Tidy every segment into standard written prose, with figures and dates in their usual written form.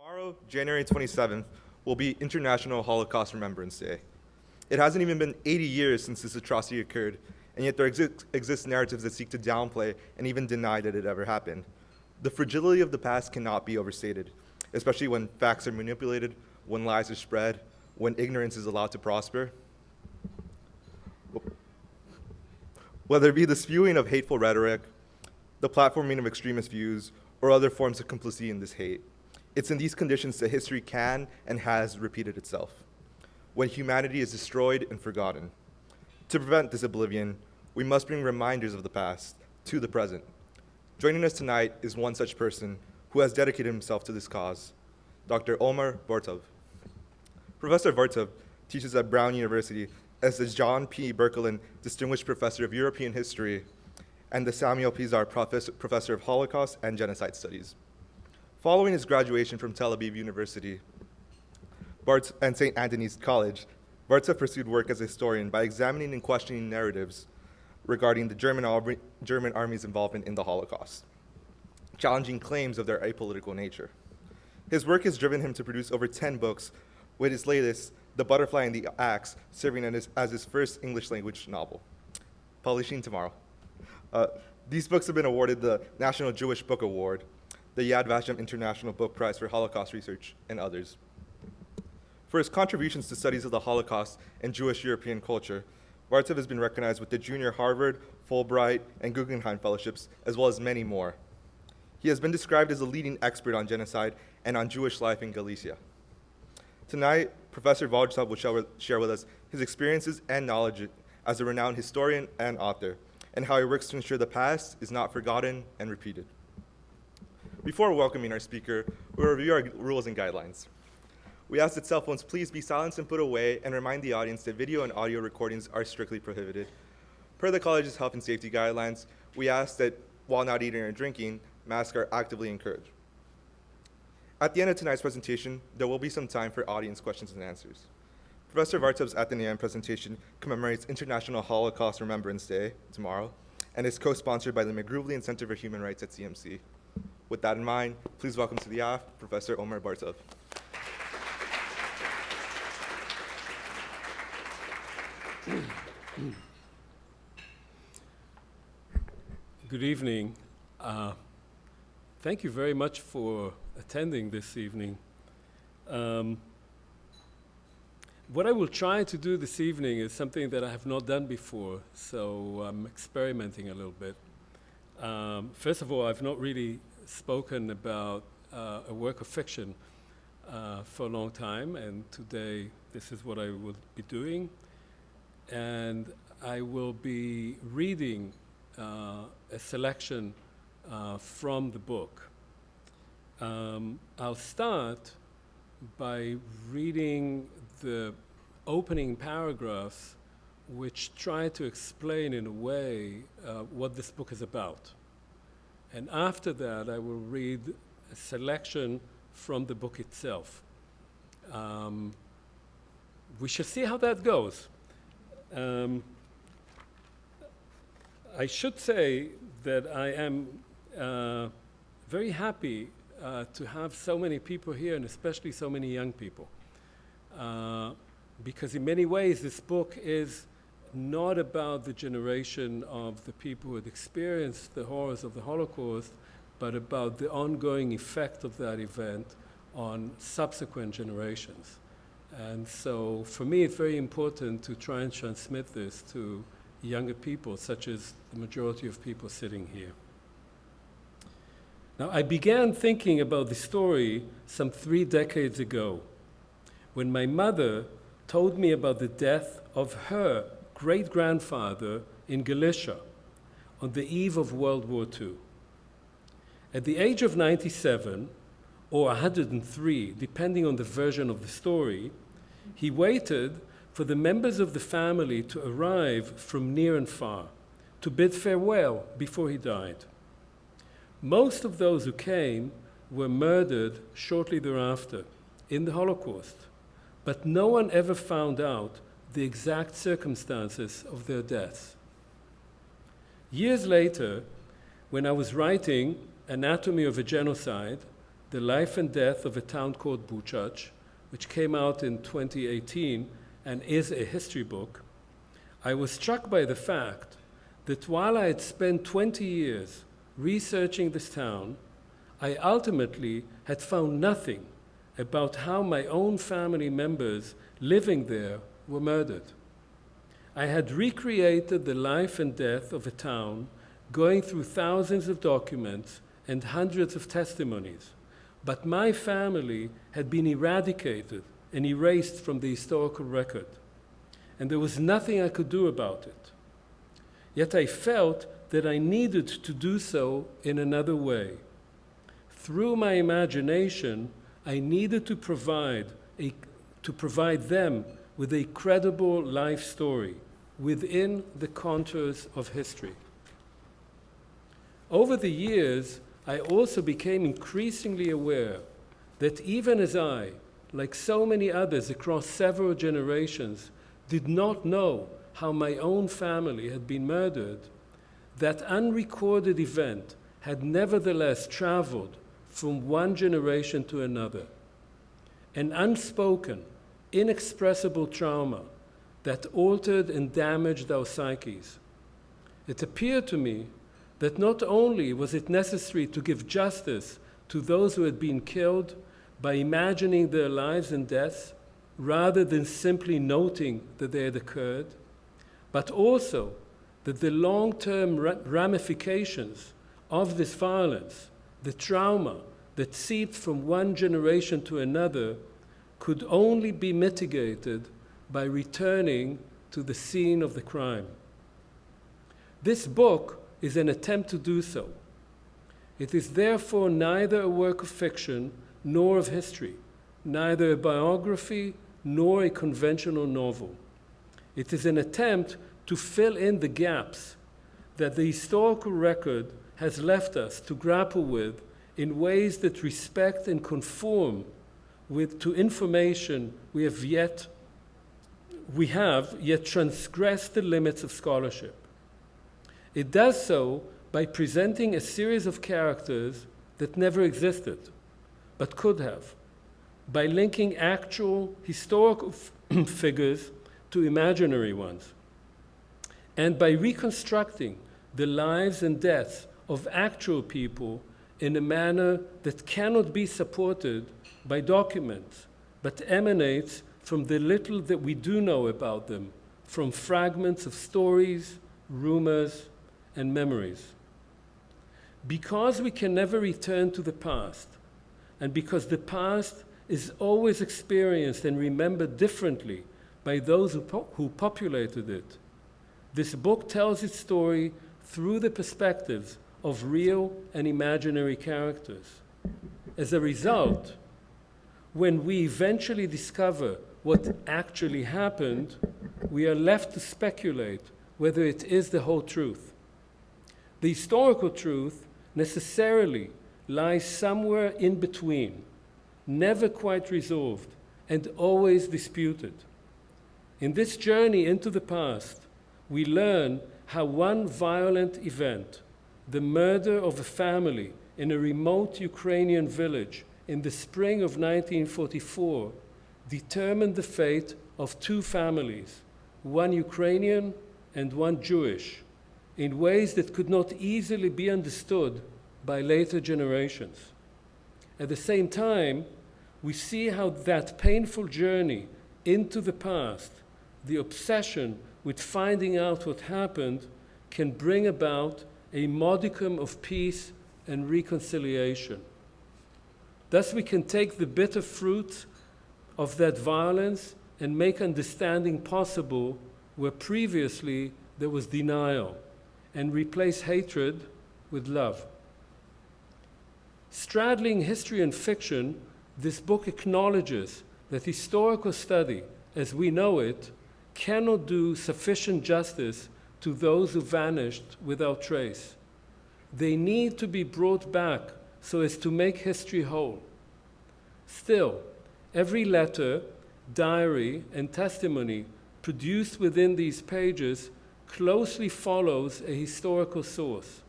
Tomorrow, January 27th, will be International Holocaust Remembrance Day. It hasn't even been 80 years since this atrocity occurred, and yet there exist narratives that seek to downplay and even deny that it ever happened. The fragility of the past cannot be overstated, especially when facts are manipulated, when lies are spread, when ignorance is allowed to prosper. Whether it be the spewing of hateful rhetoric, the platforming of extremist views, or other forms of complicity in this hate, it's in these conditions that history can and has repeated itself, when humanity is destroyed and forgotten. To prevent this oblivion, we must bring reminders of the past to the present. Joining us tonight is one such person who has dedicated himself to this cause, Dr. Omer Bartov. Professor Bartov teaches at Brown University as the John P. Berkelen Distinguished Professor of European History and the Samuel Pisar Professor of Holocaust and Genocide Studies. Following his graduation from Tel Aviv University and St. Antony's College, Bartov pursued work as a historian by examining and questioning narratives regarding the German Army's involvement in the Holocaust, challenging claims of their apolitical nature. His work has driven him to produce over 10 books, with his latest, The Butterfly and the Axe, serving as his first English language novel. Publishing tomorrow. These books have been awarded the National Jewish Book Award, the Yad Vashem International Book Prize for Holocaust Research, and others. For his contributions to studies of the Holocaust and Jewish European culture, Bartov has been recognized with the Junior Harvard, Fulbright, and Guggenheim Fellowships, as well as many more. He has been described as a leading expert on genocide and on Jewish life in Galicia. Tonight, Professor Bartov will share with us his experiences and knowledge as a renowned historian and author, and how he works to ensure the past is not forgotten and repeated. Before welcoming our speaker, we'll review our rules and guidelines. We ask that cell phones please be silenced and put away, and remind the audience that video and audio recordings are strictly prohibited. Per the college's health and safety guidelines, we ask that while not eating or drinking, masks are actively encouraged. At the end of tonight's presentation, there will be some time for audience questions and answers. Professor Bartov's Athenaeum presentation commemorates International Holocaust Remembrance Day tomorrow, and is co-sponsored by the McGrublian Center for Human Rights at CMC. With that in mind, please welcome to the AF, Professor Omer Bartov. Good evening. Thank you very much for attending this evening. What I will try to do this evening is something that I have not done before, so I'm experimenting a little bit. First of all, I've not really spoken about a work of fiction for a long time, and today this is what I will be doing. And I will be reading a selection from the book. I'll start by reading the opening paragraphs, which try to explain in a way what this book is about. And after that, I will read a selection from the book itself. We shall see how that goes. I should say that I am very happy to have so many people here, and especially so many young people. Because in many ways, this book is not about the generation of the people who had experienced the horrors of the Holocaust, but about the ongoing effect of that event on subsequent generations. And so for me, it's very important to try and transmit this to younger people, such as the majority of people sitting here. Now, I began thinking about the story some 3 decades ago, when my mother told me about the death of her great-grandfather in Galicia on the eve of World War II. At the age of 97, or 103, depending on the version of the story, he waited for the members of the family to arrive from near and far, to bid farewell before he died. Most of those who came were murdered shortly thereafter in the Holocaust, but no one ever found out the exact circumstances of their deaths. Years later, when I was writing Anatomy of a Genocide, The Life and Death of a Town Called Buchach, which came out in 2018 and is a history book, I was struck by the fact that while I had spent 20 years researching this town, I ultimately had found nothing about how my own family members living there were murdered. I had recreated the life and death of a town, going through thousands of documents and hundreds of testimonies, but my family had been eradicated and erased from the historical record, and there was nothing I could do about it. Yet I felt that I needed to do so in another way. Through my imagination, I needed to provide them with a credible life story within the contours of history. Over the years, I also became increasingly aware that even as I, like so many others across several generations, did not know how my own family had been murdered, that unrecorded event had nevertheless traveled from one generation to another. An unspoken, inexpressible trauma that altered and damaged our psyches. It appeared to me that not only was it necessary to give justice to those who had been killed by imagining their lives and deaths, rather than simply noting that they had occurred, but also that the long-term ramifications of this violence, the trauma that seeped from one generation to another, could only be mitigated by returning to the scene of the crime. This book is an attempt to do so. It is therefore neither a work of fiction nor of history, neither a biography nor a conventional novel. It is an attempt to fill in the gaps that the historical record has left us to grapple with in ways that respect and conform to information we have yet transgressed the limits of scholarship. It does so by presenting a series of characters that never existed, but could have, by linking actual historical figures to imaginary ones, and by reconstructing the lives and deaths of actual people in a manner that cannot be supported by documents, but emanates from the little that we do know about them, from fragments of stories, rumors, and memories. Because we can never return to the past, and because the past is always experienced and remembered differently by those who populated it, this book tells its story through the perspectives of real and imaginary characters. As a result, when we eventually discover what actually happened, we are left to speculate whether it is the whole truth. The historical truth necessarily lies somewhere in between, never quite resolved, and always disputed. In this journey into the past, we learn how one violent event, the murder of a family in a remote Ukrainian village in the spring of 1944, determined the fate of two families, one Ukrainian and one Jewish, in ways that could not easily be understood by later generations. At the same time, we see how that painful journey into the past, the obsession with finding out what happened, can bring about a modicum of peace and reconciliation. Thus, we can take the bitter fruit of that violence and make understanding possible where previously there was denial, and replace hatred with love. Straddling history and fiction, this book acknowledges that historical study, as we know it, cannot do sufficient justice to those who vanished without trace. They need to be brought back so as to make history whole. Still, every letter, diary, and testimony produced within these pages closely follows a historical source.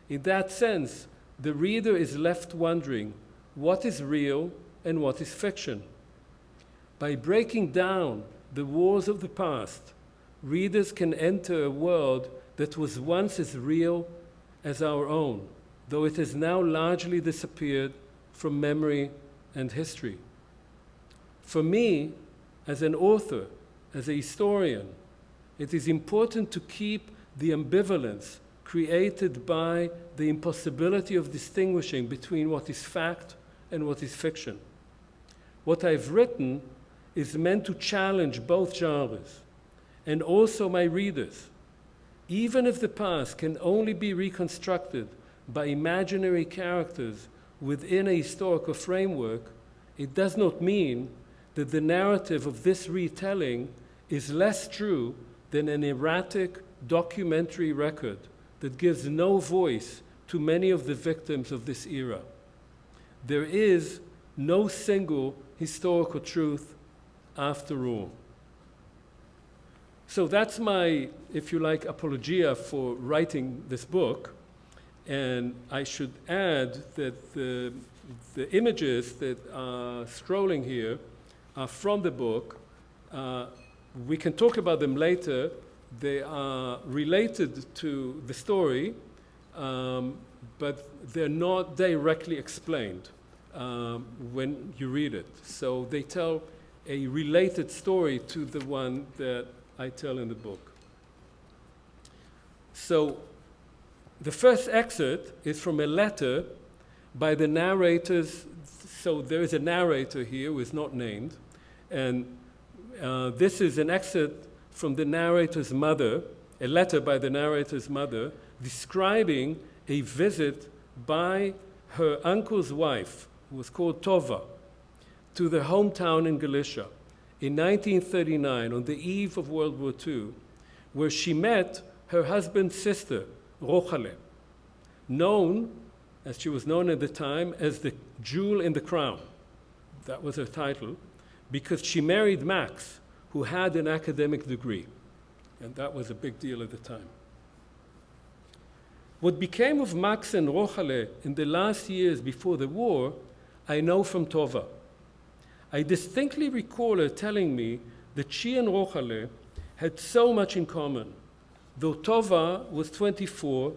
In that sense, the reader is left wondering what is real and what is fiction. By breaking down the wars of the past, readers can enter a world that was once as real as our own, though it has now largely disappeared from memory and history. For me, as an author, as a historian, it is important to keep the ambivalence created by the impossibility of distinguishing between what is fact and what is fiction. What I've written is meant to challenge both genres, and also my readers. Even if the past can only be reconstructed by imaginary characters within a historical framework, it does not mean that the narrative of this retelling is less true than an erratic documentary record that gives no voice to many of the victims of this era. There is no single historical truth after all. So that's my, if you like, apologia for writing this book. And I should add that the images that are scrolling here are from the book. We can talk about them later. They are related to the story, but they're not directly explained when you read it. So they tell a related story to the one that I tell in the book. So the first excerpt is from a letter by the narrators. So there is a narrator here who is not named, and this is an excerpt from the narrator's mother, a letter by the narrator's mother, describing a visit by her uncle's wife, who was called Tova, to their hometown in Galicia in 1939, on the eve of World War II, where she met her husband's sister, Rochale, known, as she was known at the time, as the Jewel in the Crown. That was her title, because she married Max, who had an academic degree, and that was a big deal at the time. What became of Max and Rochale in the last years before the war, I know from Tova. I distinctly recall her telling me that she and Rochale had so much in common, though Tova was 24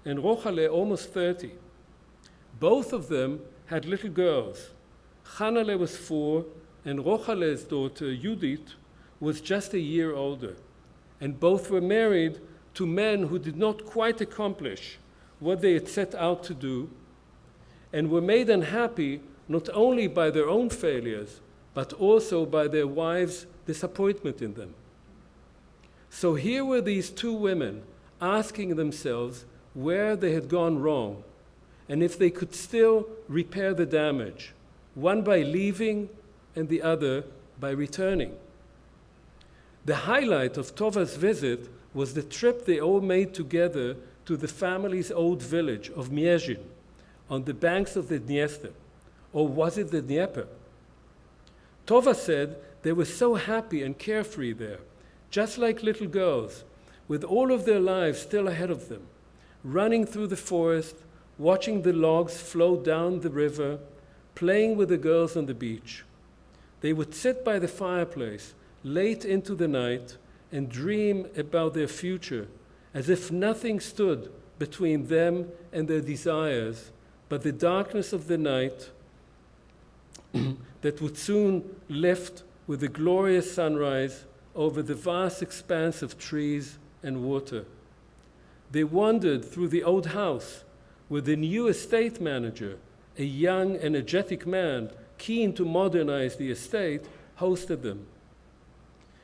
and Rochale almost 30. Both of them had little girls. Hanale was 4, and Rochale's daughter, Judith, was just a year older, and both were married to men who did not quite accomplish what they had set out to do, and were made unhappy not only by their own failures, but also by their wives' disappointment in them. So here were these two women asking themselves where they had gone wrong, and if they could still repair the damage, one by leaving and the other by returning. The highlight of Tova's visit was the trip they all made together to the family's old village of Miezhin on the banks of the Dniester, or was it the Dnieper? Tova said they were so happy and carefree there, just like little girls, with all of their lives still ahead of them, running through the forest, watching the logs float down the river, playing with the girls on the beach. They would sit by the fireplace late into the night and dream about their future, as if nothing stood between them and their desires but the darkness of the night that would soon lift with a glorious sunrise over the vast expanse of trees and water. They wandered through the old house where the new estate manager, a young, energetic man keen to modernize the estate, hosted them.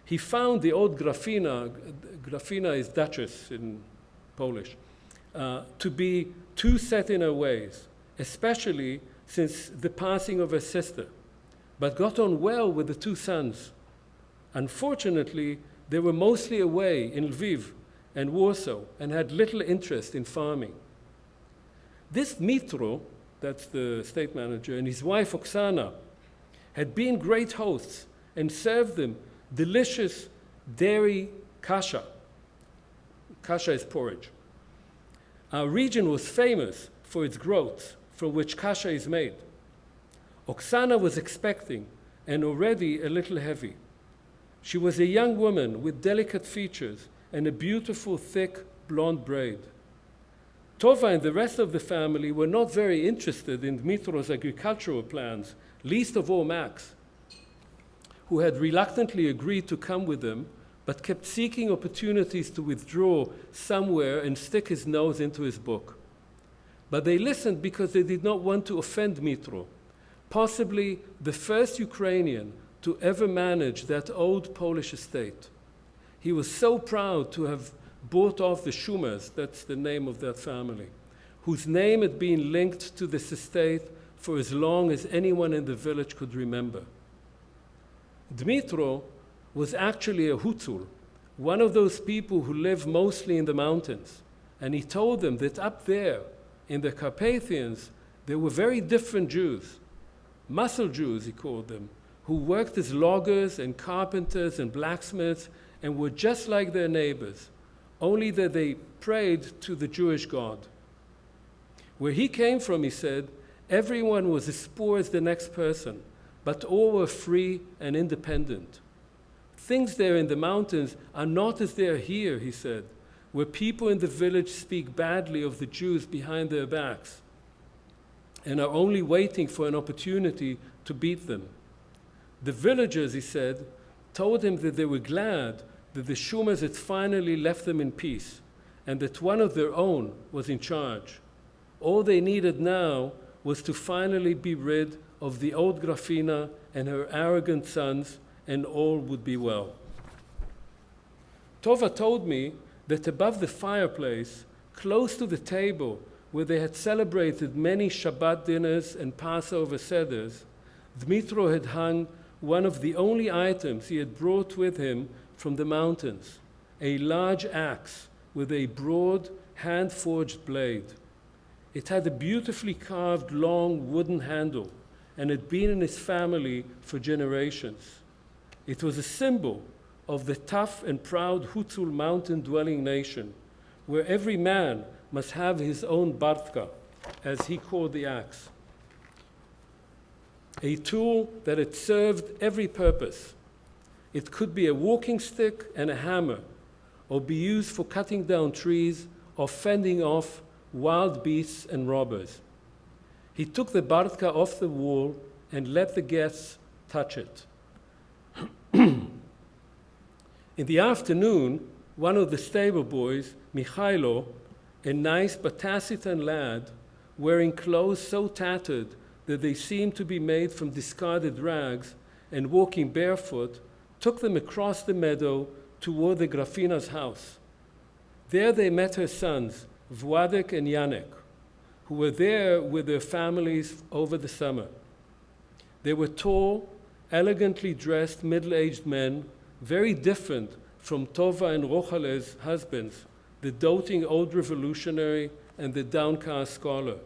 He found the old grafina is duchess in Polish, to be too set in her ways, especially since the passing of her sister, but got on well with the two sons. Unfortunately, they were mostly away in Lviv and Warsaw and had little interest in farming. This Mitro, that's the state manager, and his wife Oksana had been great hosts and served them delicious dairy kasha. Kasha is porridge. Our region was famous for its groats, from which kasha is made. Oksana was expecting and already a little heavy. She was a young woman with delicate features and a beautiful, thick, blonde braid. Tova and the rest of the family were not very interested in Dmitro's agricultural plans, least of all Max, who had reluctantly agreed to come with them, but kept seeking opportunities to withdraw somewhere and stick his nose into his book. But they listened because they did not want to offend Dmitro, possibly the first Ukrainian to ever manage that old Polish estate. He was so proud to have bought off the Schumers, that's the name of that family, whose name had been linked to this estate for as long as anyone in the village could remember. Dmitro was actually a Hutzul, one of those people who live mostly in the mountains, and he told them that up there, in the Carpathians, there were very different Jews, muscle Jews, he called them, who worked as loggers and carpenters and blacksmiths and were just like their neighbors, only that they prayed to the Jewish God. Where he came from, he said, everyone was as poor as the next person, but all were free and independent. Things there in the mountains are not as they are here, he said, where people in the village speak badly of the Jews behind their backs and are only waiting for an opportunity to beat them. The villagers, he said, told him that they were glad that the Schumers had finally left them in peace and that one of their own was in charge. All they needed now was to finally be rid of the old Grafina and her arrogant sons, and all would be well. Tova told me that above the fireplace, close to the table where they had celebrated many Shabbat dinners and Passover seders, Dmitro had hung one of the only items he had brought with him from the mountains, a large axe with a broad, hand-forged blade. It had a beautifully carved long wooden handle and had been in his family for generations. It was a symbol of the tough and proud Hutzul mountain-dwelling nation, where every man must have his own bartka, as he called the axe, a tool that had served every purpose. It could be a walking stick and a hammer, or be used for cutting down trees or fending off wild beasts and robbers. He took the bartka off the wall and let the guests touch it. In the afternoon, one of the stable boys, Mikhailo, a nice but taciturn lad, wearing clothes so tattered that they seemed to be made from discarded rags and walking barefoot, took them across the meadow toward the Grafina's house. There they met her sons, Vladek and Yanek, who were there with their families over the summer. They were tall, elegantly dressed middle-aged men, very different from Tova and Rochale's husbands, the doting old revolutionary and the downcast scholar.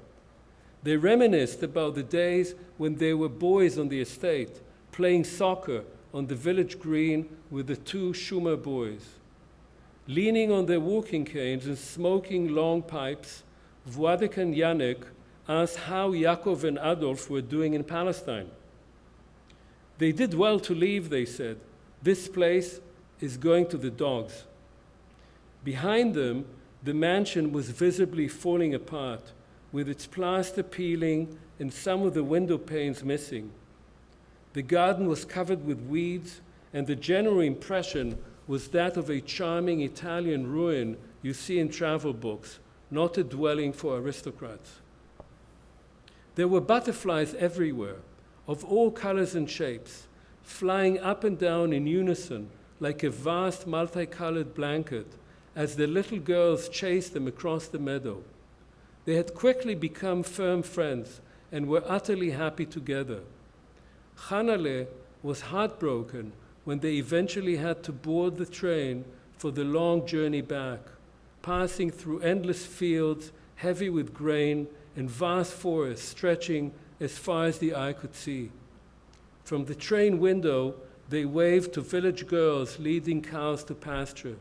They reminisced about the days when they were boys on the estate, playing soccer on the village green with the two Schumer boys. Leaning on their walking canes and smoking long pipes, Vladek and Yanek asked how Yaakov and Adolf were doing in Palestine. They did well to leave, they said. This place is going to the dogs. Behind them, the mansion was visibly falling apart, with its plaster peeling and some of the window panes missing. The garden was covered with weeds, and the general impression was that of a charming Italian ruin you see in travel books, not a dwelling for aristocrats. There were butterflies everywhere, of all colors and shapes, flying up and down in unison like a vast multicolored blanket as the little girls chased them across the meadow. They had quickly become firm friends and were utterly happy together. Hanale was heartbroken when they eventually had to board the train for the long journey back, passing through endless fields heavy with grain and vast forests stretching as far as the eye could see. From the train window, they waved to village girls leading cows to pasture.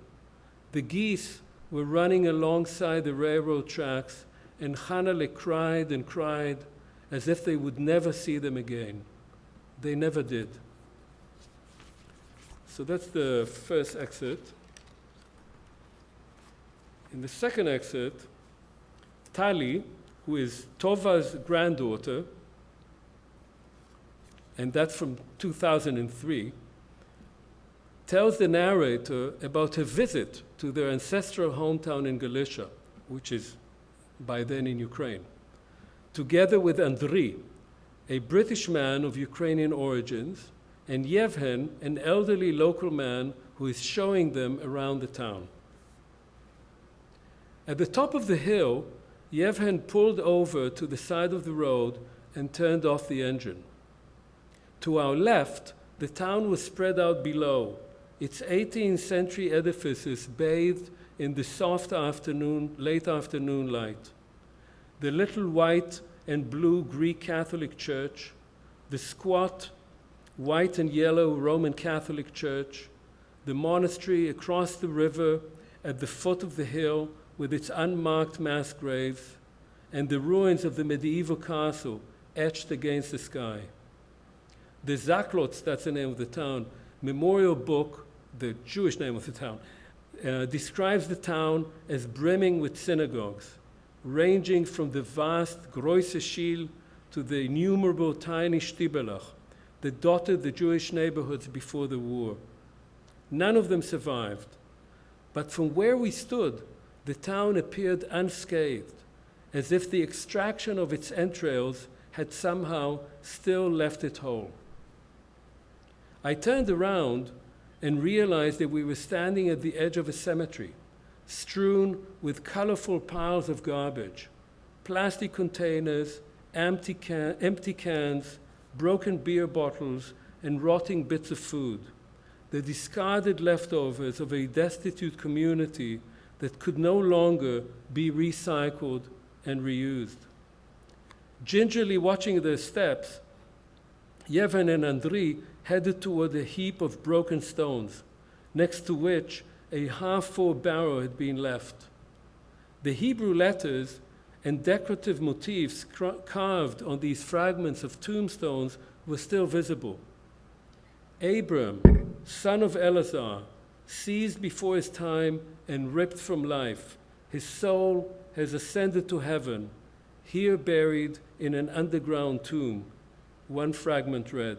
The geese were running alongside the railroad tracks, and Hanale cried and cried, as if they would never see them again. They never did. So that's the first excerpt. In the second excerpt, Tali, who is Tova's granddaughter, and that's from 2003, tells the narrator about her visit to their ancestral hometown in Galicia, which is by then in Ukraine, together with Andriy, a British man of Ukrainian origins, and Yevhen, an elderly local man who is showing them around the town. At the top of the hill, Yevhen pulled over to the side of the road and turned off the engine. To our left, the town was spread out below, its 18th century edifices bathed in the soft late afternoon light. The little white and blue Greek Catholic church, the squat white and yellow Roman Catholic church, the monastery across the river at the foot of the hill with its unmarked mass graves, and the ruins of the medieval castle etched against the sky. The Zaklots, that's the name of the town, memorial book, the Jewish name of the town, describes the town as brimming with synagogues, ranging from the vast Große Schil to the innumerable tiny Stibelach that dotted the Jewish neighborhoods before the war. None of them survived, but from where we stood, the town appeared unscathed, as if the extraction of its entrails had somehow still left it whole. I turned around and realized that we were standing at the edge of a cemetery, strewn with colorful piles of garbage, plastic containers, empty cans, broken beer bottles, and rotting bits of food, the discarded leftovers of a destitute community that could no longer be recycled and reused. Gingerly watching their steps, Yevhen and Andriy headed toward a heap of broken stones, next to which a half-full barrel had been left. The Hebrew letters and decorative motifs carved on these fragments of tombstones were still visible. Abram, son of Eleazar, seized before his time and ripped from life, his soul has ascended to heaven, here buried in an underground tomb, one fragment read.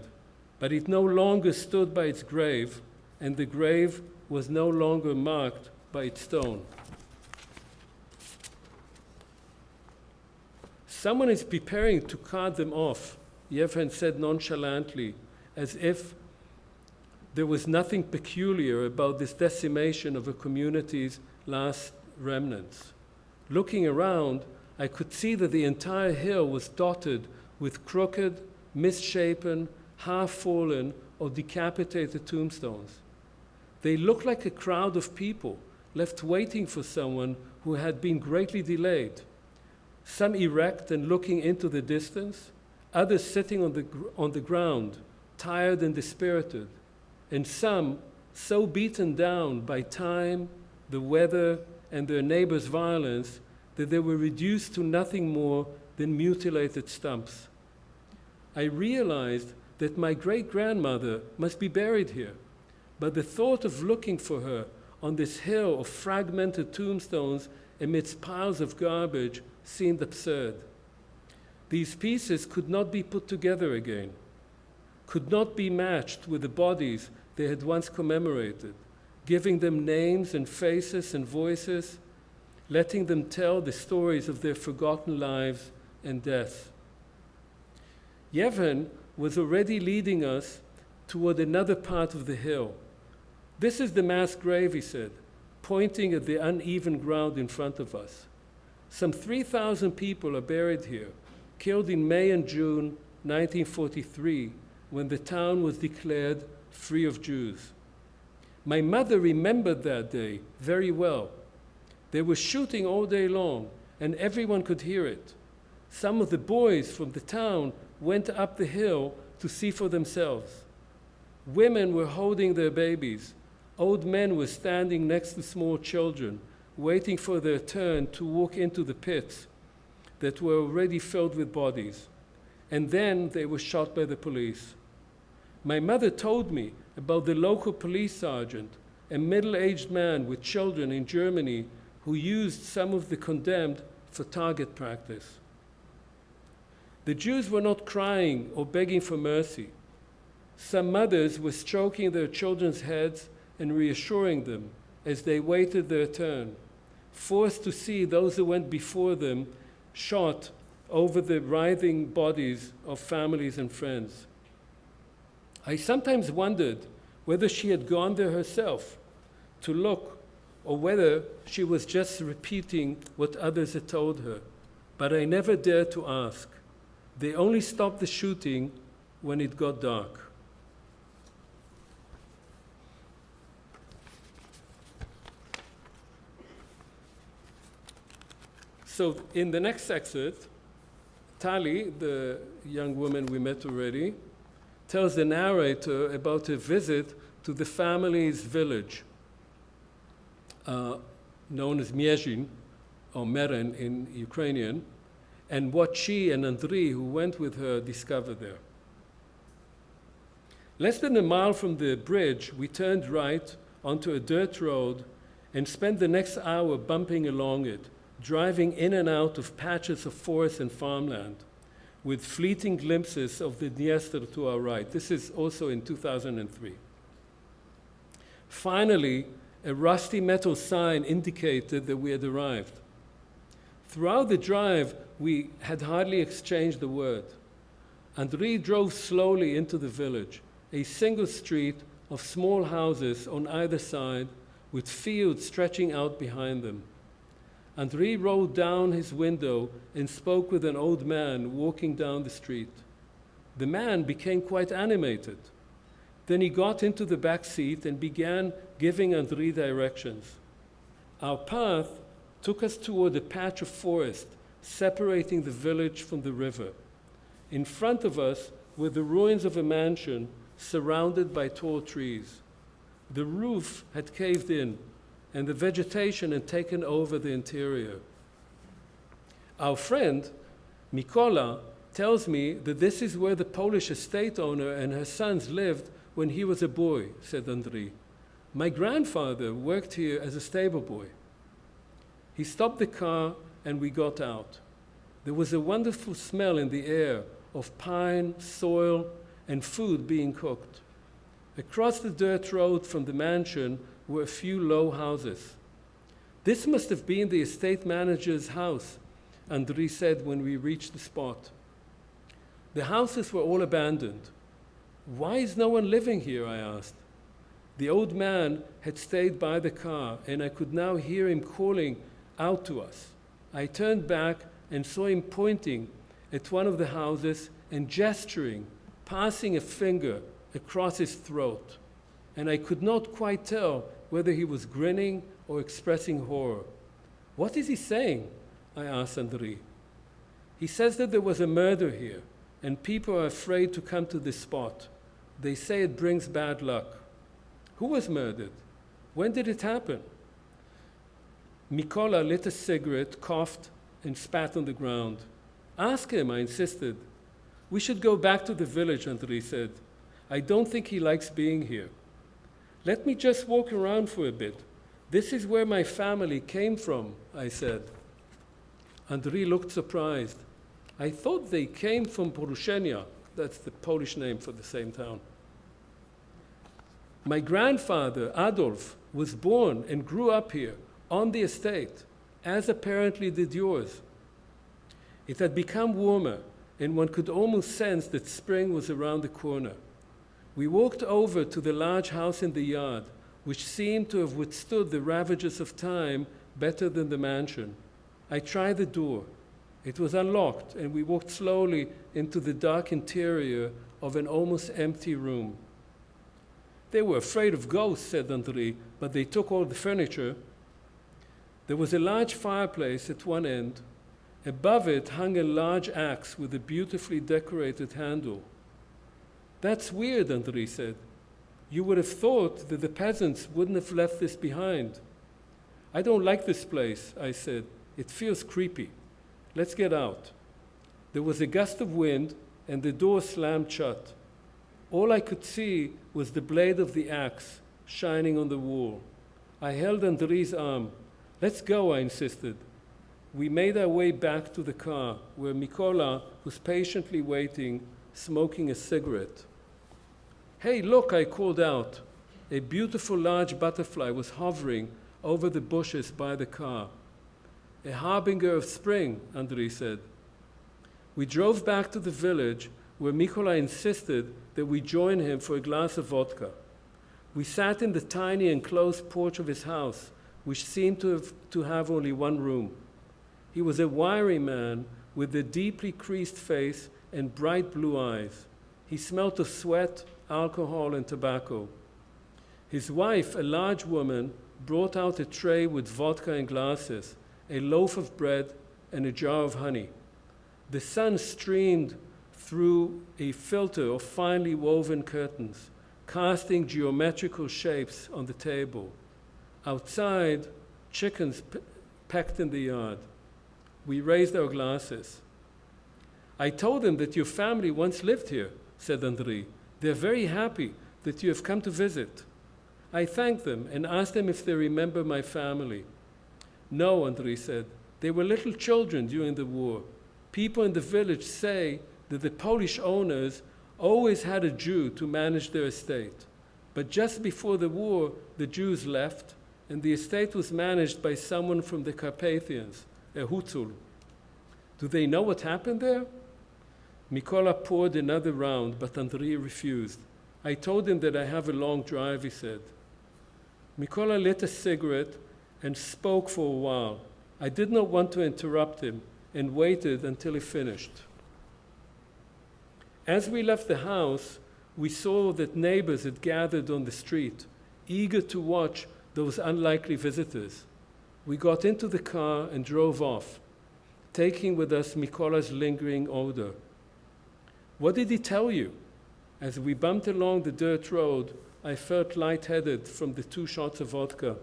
But it no longer stood by its grave, and the grave was no longer marked by its stone. Someone is preparing to cart them off, Yevhen said nonchalantly, as if there was nothing peculiar about this decimation of a community's last remnants. Looking around, I could see that the entire hill was dotted with crooked, misshapen, half-fallen, or decapitated tombstones. They looked like a crowd of people left waiting for someone who had been greatly delayed. Some erect and looking into the distance, others sitting on the ground, tired and dispirited, and some so beaten down by time, the weather, and their neighbors' violence that they were reduced to nothing more than mutilated stumps. I realized that my great-grandmother must be buried here, but the thought of looking for her on this hill of fragmented tombstones amidst piles of garbage seemed absurd. These pieces could not be put together again, could not be matched with the bodies they had once commemorated, giving them names and faces and voices, letting them tell the stories of their forgotten lives and death. Yevhen was already leading us toward another part of the hill. This is the mass grave, he said, pointing at the uneven ground in front of us. Some 3,000 people are buried here, killed in May and June 1943, when the town was declared free of Jews. My mother remembered that day very well. They were shooting all day long, and everyone could hear it. Some of the boys from the town went up the hill to see for themselves. Women were holding their babies. Old men were standing next to small children, waiting for their turn to walk into the pits that were already filled with bodies. and then they were shot by the police. My mother told me about the local police sergeant, a middle-aged man with children in Germany who used some of the condemned for target practice. The Jews were not crying or begging for mercy. Some mothers were stroking their children's heads and reassuring them as they waited their turn, forced to see those who went before them shot over the writhing bodies of families and friends. I sometimes wondered whether she had gone there herself to look, or whether she was just repeating what others had told her, but I never dared to ask. They only stopped the shooting when it got dark. So in the next excerpt, Tali, the young woman we met already, tells the narrator about a visit to the family's village, known as Miezhin, or Meren in Ukrainian, and what she and Andriy, who went with her, discovered there. Less than a mile from the bridge, we turned right onto a dirt road and spent the next hour bumping along it, driving in and out of patches of forest and farmland, with fleeting glimpses of the Dniester to our right. This is also in 2003. Finally, a rusty metal sign indicated that we had arrived. Throughout the drive, we had hardly exchanged a word. Andriy drove slowly into the village, a single street of small houses on either side, with fields stretching out behind them. Andriy rolled down his window and spoke with an old man walking down the street. The man became quite animated. Then he got into the back seat and began giving Andriy directions. Our path took us toward a patch of forest separating the village from the river. In front of us were the ruins of a mansion surrounded by tall trees. The roof had caved in, and the vegetation had taken over the interior. Our friend, Mikola, tells me that this is where the Polish estate owner and her sons lived when he was a boy, said Andriy. My grandfather worked here as a stable boy. He stopped the car and we got out. There was a wonderful smell in the air of pine, soil, and food being cooked. Across the dirt road from the mansion were a few low houses. This must have been the estate manager's house, Andriy said when we reached the spot. The houses were all abandoned. Why is no one living here, I asked. The old man had stayed by the car, and I could now hear him calling out to us. I turned back and saw him pointing at one of the houses and gesturing, passing a finger across his throat, and I could not quite tell whether he was grinning or expressing horror. What is he saying? I asked Andriy. He says that there was a murder here, and people are afraid to come to this spot. They say it brings bad luck. Who was murdered? When did it happen? Mikola lit a cigarette, coughed, and spat on the ground. Ask him, I insisted. We should go back to the village, Andriy said. I don't think he likes being here. Let me just walk around for a bit. This is where my family came from, I said. Andriy looked surprised. I thought they came from Poruszenia. That's the Polish name for the same town. My grandfather, Adolf, was born and grew up here on the estate, as apparently did yours. It had become warmer, and one could almost sense that spring was around the corner. We walked over to the large house in the yard, which seemed to have withstood the ravages of time better than the mansion. I tried the door. It was unlocked, and we walked slowly into the dark interior of an almost empty room. They were afraid of ghosts, said Andriy, but they took all the furniture. There was a large fireplace at one end. Above it hung a large axe with a beautifully decorated handle. That's weird, Andriy said. You would have thought that the peasants wouldn't have left this behind. I don't like this place, I said. It feels creepy. Let's get out. There was a gust of wind, and the door slammed shut. All I could see was the blade of the axe shining on the wall. I held Andri's arm. "Let's go," I insisted. We made our way back to the car, where Mikola was patiently waiting, smoking a cigarette. "Hey, look," I called out. A beautiful large butterfly was hovering over the bushes by the car. "A harbinger of spring," Andri said. We drove back to the village, where Mikola insisted that we join him for a glass of vodka. We sat in the tiny enclosed porch of his house, which seemed to have only one room. He was a wiry man with a deeply creased face and bright blue eyes. He smelt of sweat, alcohol, and tobacco. His wife, a large woman, brought out a tray with vodka and glasses, a loaf of bread, and a jar of honey. The sun streamed through a filter of finely woven curtains, casting geometrical shapes on the table. Outside, chickens pecked in the yard. We raised our glasses. "I told them that your family once lived here," said Andri. "They're very happy that you have come to visit." I thanked them and asked them if they remember my family. "No," Andri said. "They were little children during the war. People in the village say that the Polish owners always had a Jew to manage their estate. But just before the war, the Jews left, and the estate was managed by someone from the Carpathians, a Hutzul. Do they know what happened there?" Mikola poured another round, but Andri refused. "I told him that I have a long drive," he said. Mikola lit a cigarette and spoke for a while. I did not want to interrupt him and waited until he finished. As we left the house, we saw that neighbors had gathered on the street, eager to watch those unlikely visitors. We got into the car and drove off, taking with us Mikola's lingering odor. "What did he tell you?" As we bumped along the dirt road, I felt lightheaded from the 2 shots of vodka.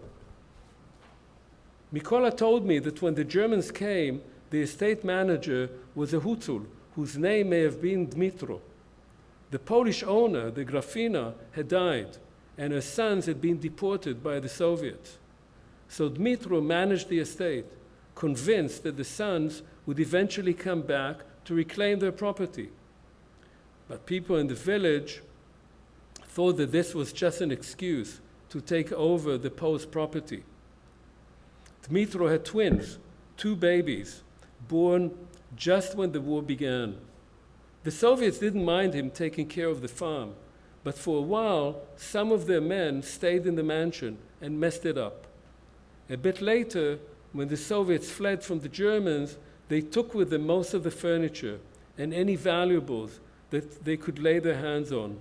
Mikola told me that when the Germans came, the estate manager was a Hutzul, whose name may have been Dmitro. The Polish owner, the Grafina, had died, and her sons had been deported by the Soviets. So Dmitro managed the estate, convinced that the sons would eventually come back to reclaim their property. But people in the village thought that this was just an excuse to take over the Poles' property. Dmitro had twins, 2 babies, born just when the war began. The Soviets didn't mind him taking care of the farm, but for a while, some of their men stayed in the mansion and messed it up. A bit later, when the Soviets fled from the Germans, they took with them most of the furniture and any valuables that they could lay their hands on.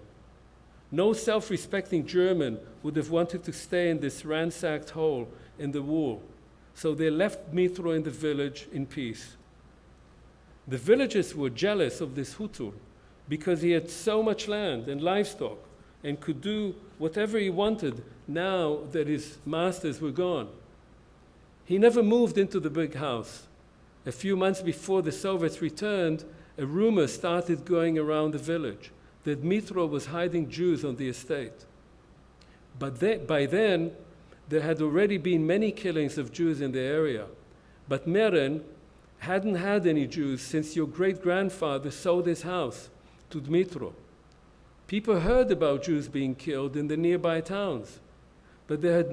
No self-respecting German would have wanted to stay in this ransacked hole in the wall, so they left Dmitro in the village in peace. The villagers were jealous of this Hutzul because he had so much land and livestock and could do whatever he wanted now that his masters were gone. He never moved into the big house. A few months before the Soviets returned, a rumor started going around the village that Dmitro was hiding Jews on the estate. But by then, there had already been many killings of Jews in the area. But Meren hadn't had any Jews since your great-grandfather sold his house to Dmitro. People heard about Jews being killed in the nearby towns, but that had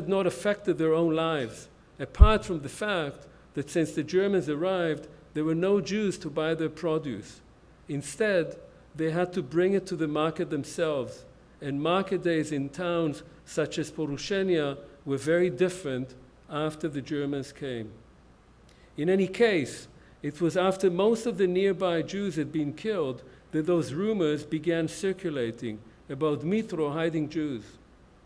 not affected their own lives, apart from the fact that since the Germans arrived, there were no Jews to buy their produce. Instead, they had to bring it to the market themselves, and market days in towns such as Porushenia were very different after the Germans came. In any case, it was after most of the nearby Jews had been killed that those rumors began circulating about Dmitro hiding Jews.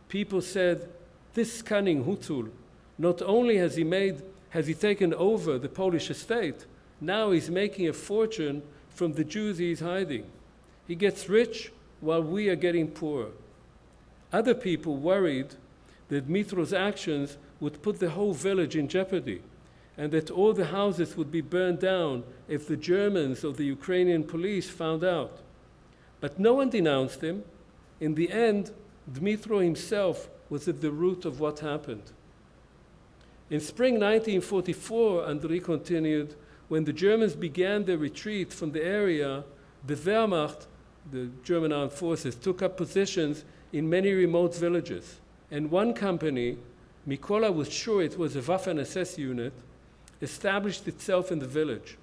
People said, "This cunning Hutzul, not only has he taken over the Polish estate, now he's making a fortune from the Jews he's hiding. He gets rich while we are getting poor." Other people worried that Dmitro's actions would put the whole village in jeopardy, and that all the houses would be burned down if the Germans or the Ukrainian police found out. But no one denounced him. In the end, Dmytro himself was at the root of what happened. In spring 1944, Andriy continued, when the Germans began their retreat from the area, the Wehrmacht, the German armed forces, took up positions in many remote villages. And one company, Mikola was sure it was a Waffen-SS unit, established itself in the village.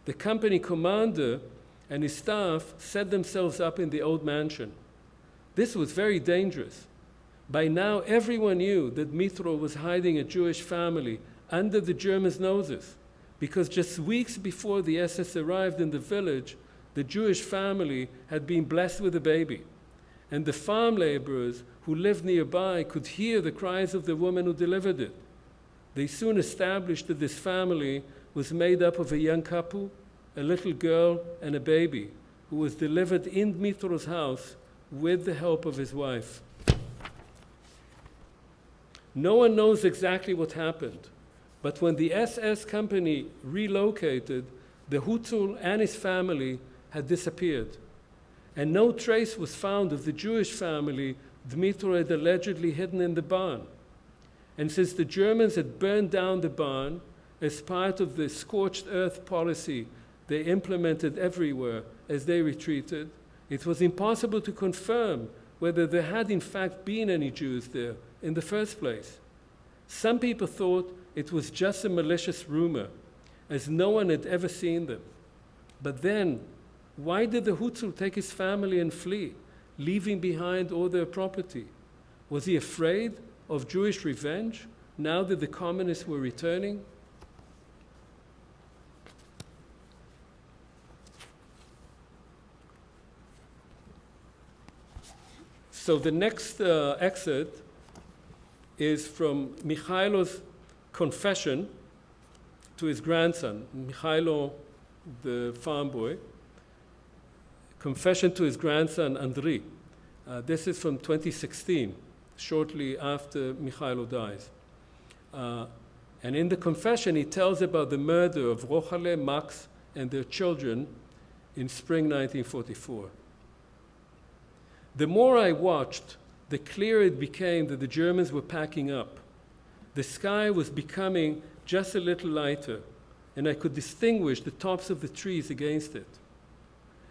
The company commander and his staff set themselves up in the old mansion. This was very dangerous. By now, everyone knew that Dmytro was hiding a Jewish family under the Germans' noses, because just weeks before the SS arrived in the village, the Jewish family had been blessed with a baby. And the farm laborers who lived nearby could hear the cries of the woman who delivered it. They soon established that this family was made up of a young couple, a little girl, and a baby, who was delivered in Dmytro's house with the help of his wife. No one knows exactly what happened, but when the SS company relocated, the Hutzul and his family had disappeared, and no trace was found of the Jewish family Dmytro had allegedly hidden in the barn. And since the Germans had burned down the barn as part of the scorched earth policy they implemented everywhere as they retreated, it was impossible to confirm whether there had in fact been any Jews there in the first place. Some people thought it was just a malicious rumor, as no one had ever seen them. But then, why did the Hutzul take his family and flee, leaving behind all their property? Was he afraid of Jewish revenge now that the communists were returning? So the next excerpt is from Mikhailo's confession to his grandson, Mikhailo, the farm boy, confession to his grandson, Andriy. This is from 2016, shortly after Mikhailo dies. And in the confession, he tells about the murder of Rochale, Max, and their children in spring 1944. The more I watched, the clearer it became that the Germans were packing up. The sky was becoming just a little lighter, and I could distinguish the tops of the trees against it.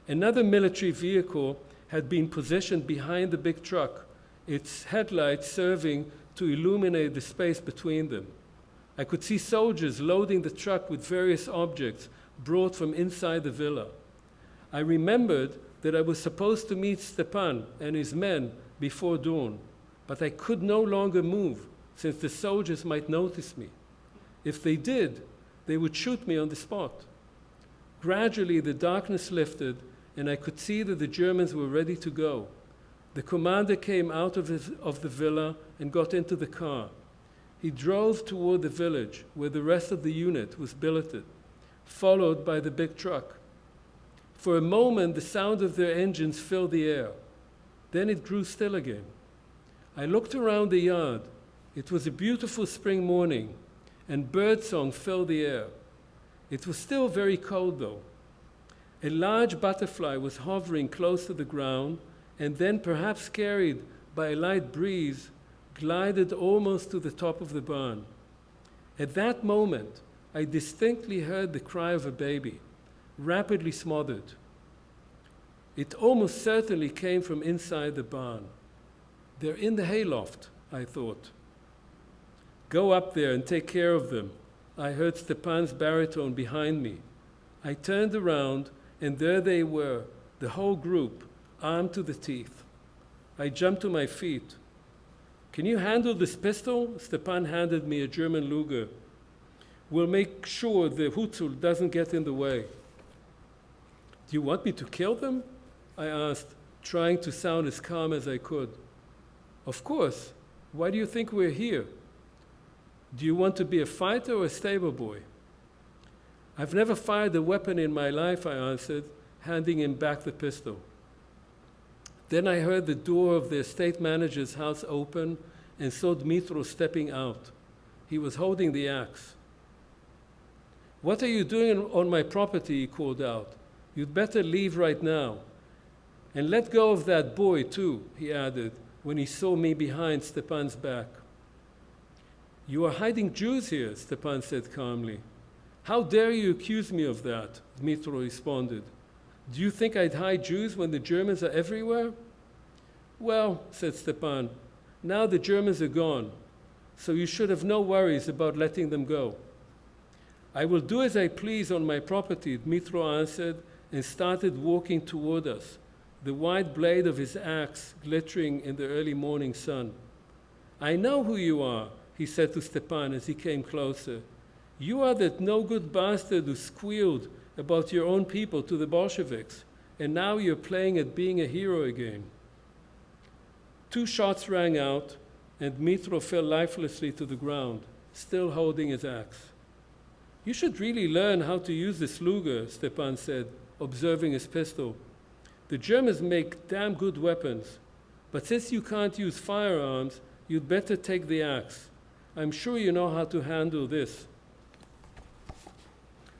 Another military vehicle had been positioned behind the big truck, its headlights serving to illuminate the space between them. I could see soldiers loading the truck with various objects brought from inside the villa. I remembered that I was supposed to meet Stepan and his men before dawn, but I could no longer move since the soldiers might notice me. If they did, they would shoot me on the spot. Gradually, the darkness lifted, and I could see that the Germans were ready to go. The commander came out of the villa and got into the car. He drove toward the village where the rest of the unit was billeted, followed by the big truck. For a moment, the sound of their engines filled the air. Then it grew still again. I looked around the yard. It was a beautiful spring morning, and birdsong filled the air. It was still very cold, though. A large butterfly was hovering close to the ground, and then, perhaps carried by a light breeze, glided almost to the top of the barn. At that moment, I distinctly heard the cry of a baby, rapidly smothered. It almost certainly came from inside the barn. They're in the hayloft, I thought. Go up there and take care of them. I heard Stepan's baritone behind me. I turned around, and there they were, the whole group, armed to the teeth. I jumped to my feet. Can you handle this pistol? Stepan handed me a German Luger. We'll make sure the Hutzul doesn't get in the way. Do you want me to kill them? I asked, trying to sound as calm as I could. Of course. Why do you think we're here? Do you want to be a fighter or a stable boy? I've never fired a weapon in my life, I answered, handing him back the pistol. Then I heard the door of the estate manager's house open and saw Dmytro stepping out. He was holding the axe. "What are you doing on my property?" he called out. "You'd better leave right now. And let go of that boy, too," he added, when he saw me behind Stepan's back. "You are hiding Jews here," Stepan said calmly. "How dare you accuse me of that?" Dmitro responded. "Do you think I'd hide Jews when the Germans are everywhere?" "Well," said Stepan, "now the Germans are gone, so you should have no worries about letting them go." "I will do as I please on my property," Dmitro answered, and started walking toward us, the white blade of his axe glittering in the early morning sun. "I know who you are," he said to Stepan as he came closer. "You are that no-good bastard who squealed about your own people to the Bolsheviks, and now you're playing at being a hero again." 2 shots rang out, and Dmitro fell lifelessly to the ground, still holding his axe. "You should really learn how to use this Luger," Stepan said, observing his pistol. "The Germans make damn good weapons, but since you can't use firearms, you'd better take the axe. I'm sure you know how to handle this."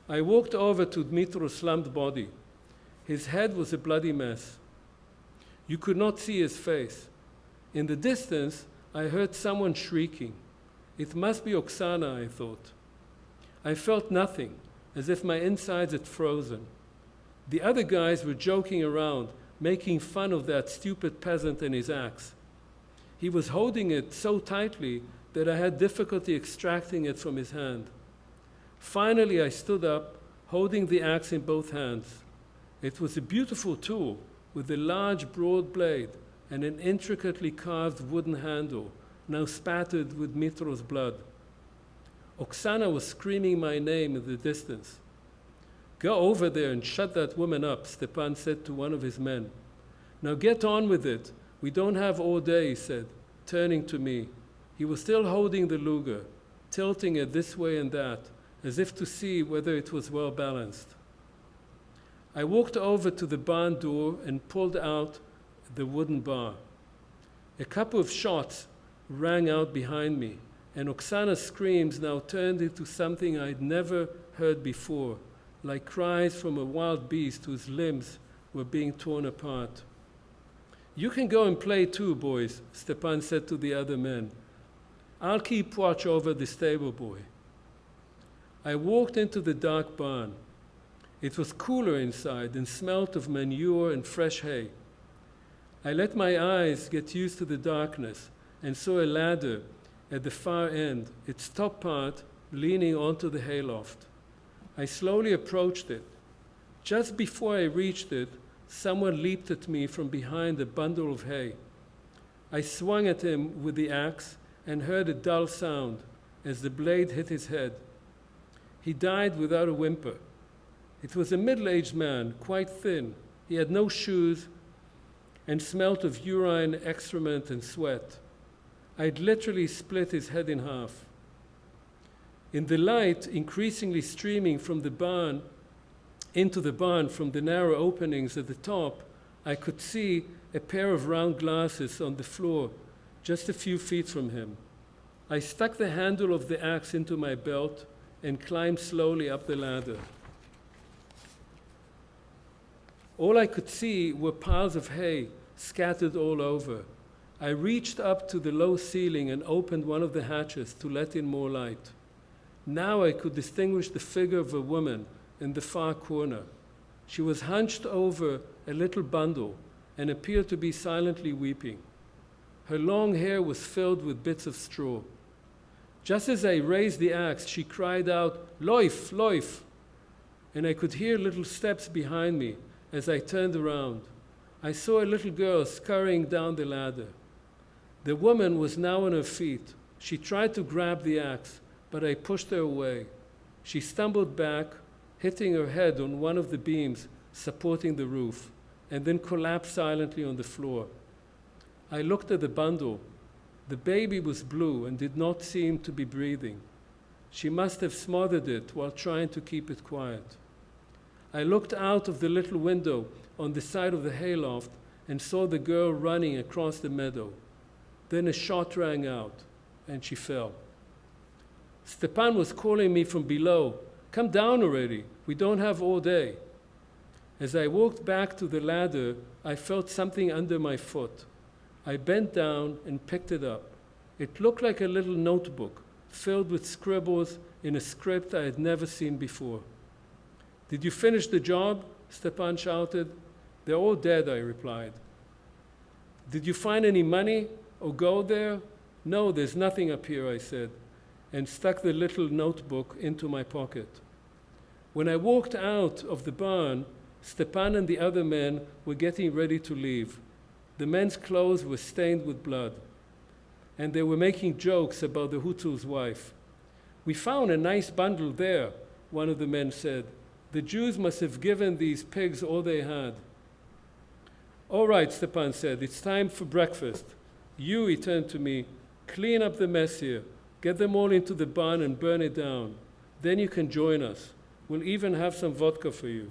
I walked over to Dmitro's slumped body. His head was a bloody mess. You could not see his face. In the distance, I heard someone shrieking. It must be Oksana, I thought. I felt nothing, as if my insides had frozen. The other guys were joking around, making fun of that stupid peasant and his axe. He was holding it so tightly that I had difficulty extracting it from his hand. Finally, I stood up, holding the axe in both hands. It was a beautiful tool with a large, broad blade and an intricately carved wooden handle, now spattered with Dmitro's blood. Oksana was screaming my name in the distance. "Go over there and shut that woman up," Stepan said to one of his men. "Now get on with it. We don't have all day," he said, turning to me. He was still holding the Luger, tilting it this way and that, as if to see whether it was well balanced. I walked over to the barn door and pulled out the wooden bar. A couple of shots rang out behind me, and Oksana's screams now turned into something I'd never heard before, like cries from a wild beast whose limbs were being torn apart. "You can go and play too, boys," Stepan said to the other men. "I'll keep watch over the stable boy." I walked into the dark barn. It was cooler inside and smelt of manure and fresh hay. I let my eyes get used to the darkness and saw a ladder at the far end, its top part leaning onto the hayloft. I slowly approached it. Just before I reached it, someone leaped at me from behind a bundle of hay. I swung at him with the axe and heard a dull sound as the blade hit his head. He died without a whimper. It was a middle-aged man, quite thin. He had no shoes and smelt of urine, excrement, and sweat. I'd literally split his head in half. In the light increasingly streaming from the barn into the barn from the narrow openings at the top, I could see a pair of round glasses on the floor just a few feet from him. I stuck the handle of the axe into my belt and climbed slowly up the ladder. All I could see were piles of hay scattered all over. I reached up to the low ceiling and opened one of the hatches to let in more light. Now I could distinguish the figure of a woman in the far corner. She was hunched over a little bundle and appeared to be silently weeping. Her long hair was filled with bits of straw. Just as I raised the axe, she cried out, "Läuf, läuf!" And I could hear little steps behind me as I turned around. I saw a little girl scurrying down the ladder. The woman was now on her feet. She tried to grab the axe, but I pushed her away. She stumbled back, hitting her head on one of the beams supporting the roof, and then collapsed silently on the floor. I looked at the bundle. The baby was blue and did not seem to be breathing. She must have smothered it while trying to keep it quiet. I looked out of the little window on the side of the hayloft and saw the girl running across the meadow. Then a shot rang out, and she fell. Stepan was calling me from below, Come down already. We don't have all day. As I walked back to the ladder, I felt something under my foot. I bent down and picked it up. It looked like a little notebook filled with scribbles in a script I had never seen before. Did you finish the job? Stepan shouted. They're all dead, I replied. Did you find any money or go there? No, there's nothing up here, I said, and stuck the little notebook into my pocket. When I walked out of the barn, Stepan and the other men were getting ready to leave. The men's clothes were stained with blood, and they were making jokes about the Hutu's wife. We found a nice bundle there, one of the men said. The Jews must have given these pigs all they had. All right, Stepan said, it's time for breakfast. You, he turned to me, clean up the mess here. Get them all into the barn and burn it down. Then you can join us. We'll even have some vodka for you.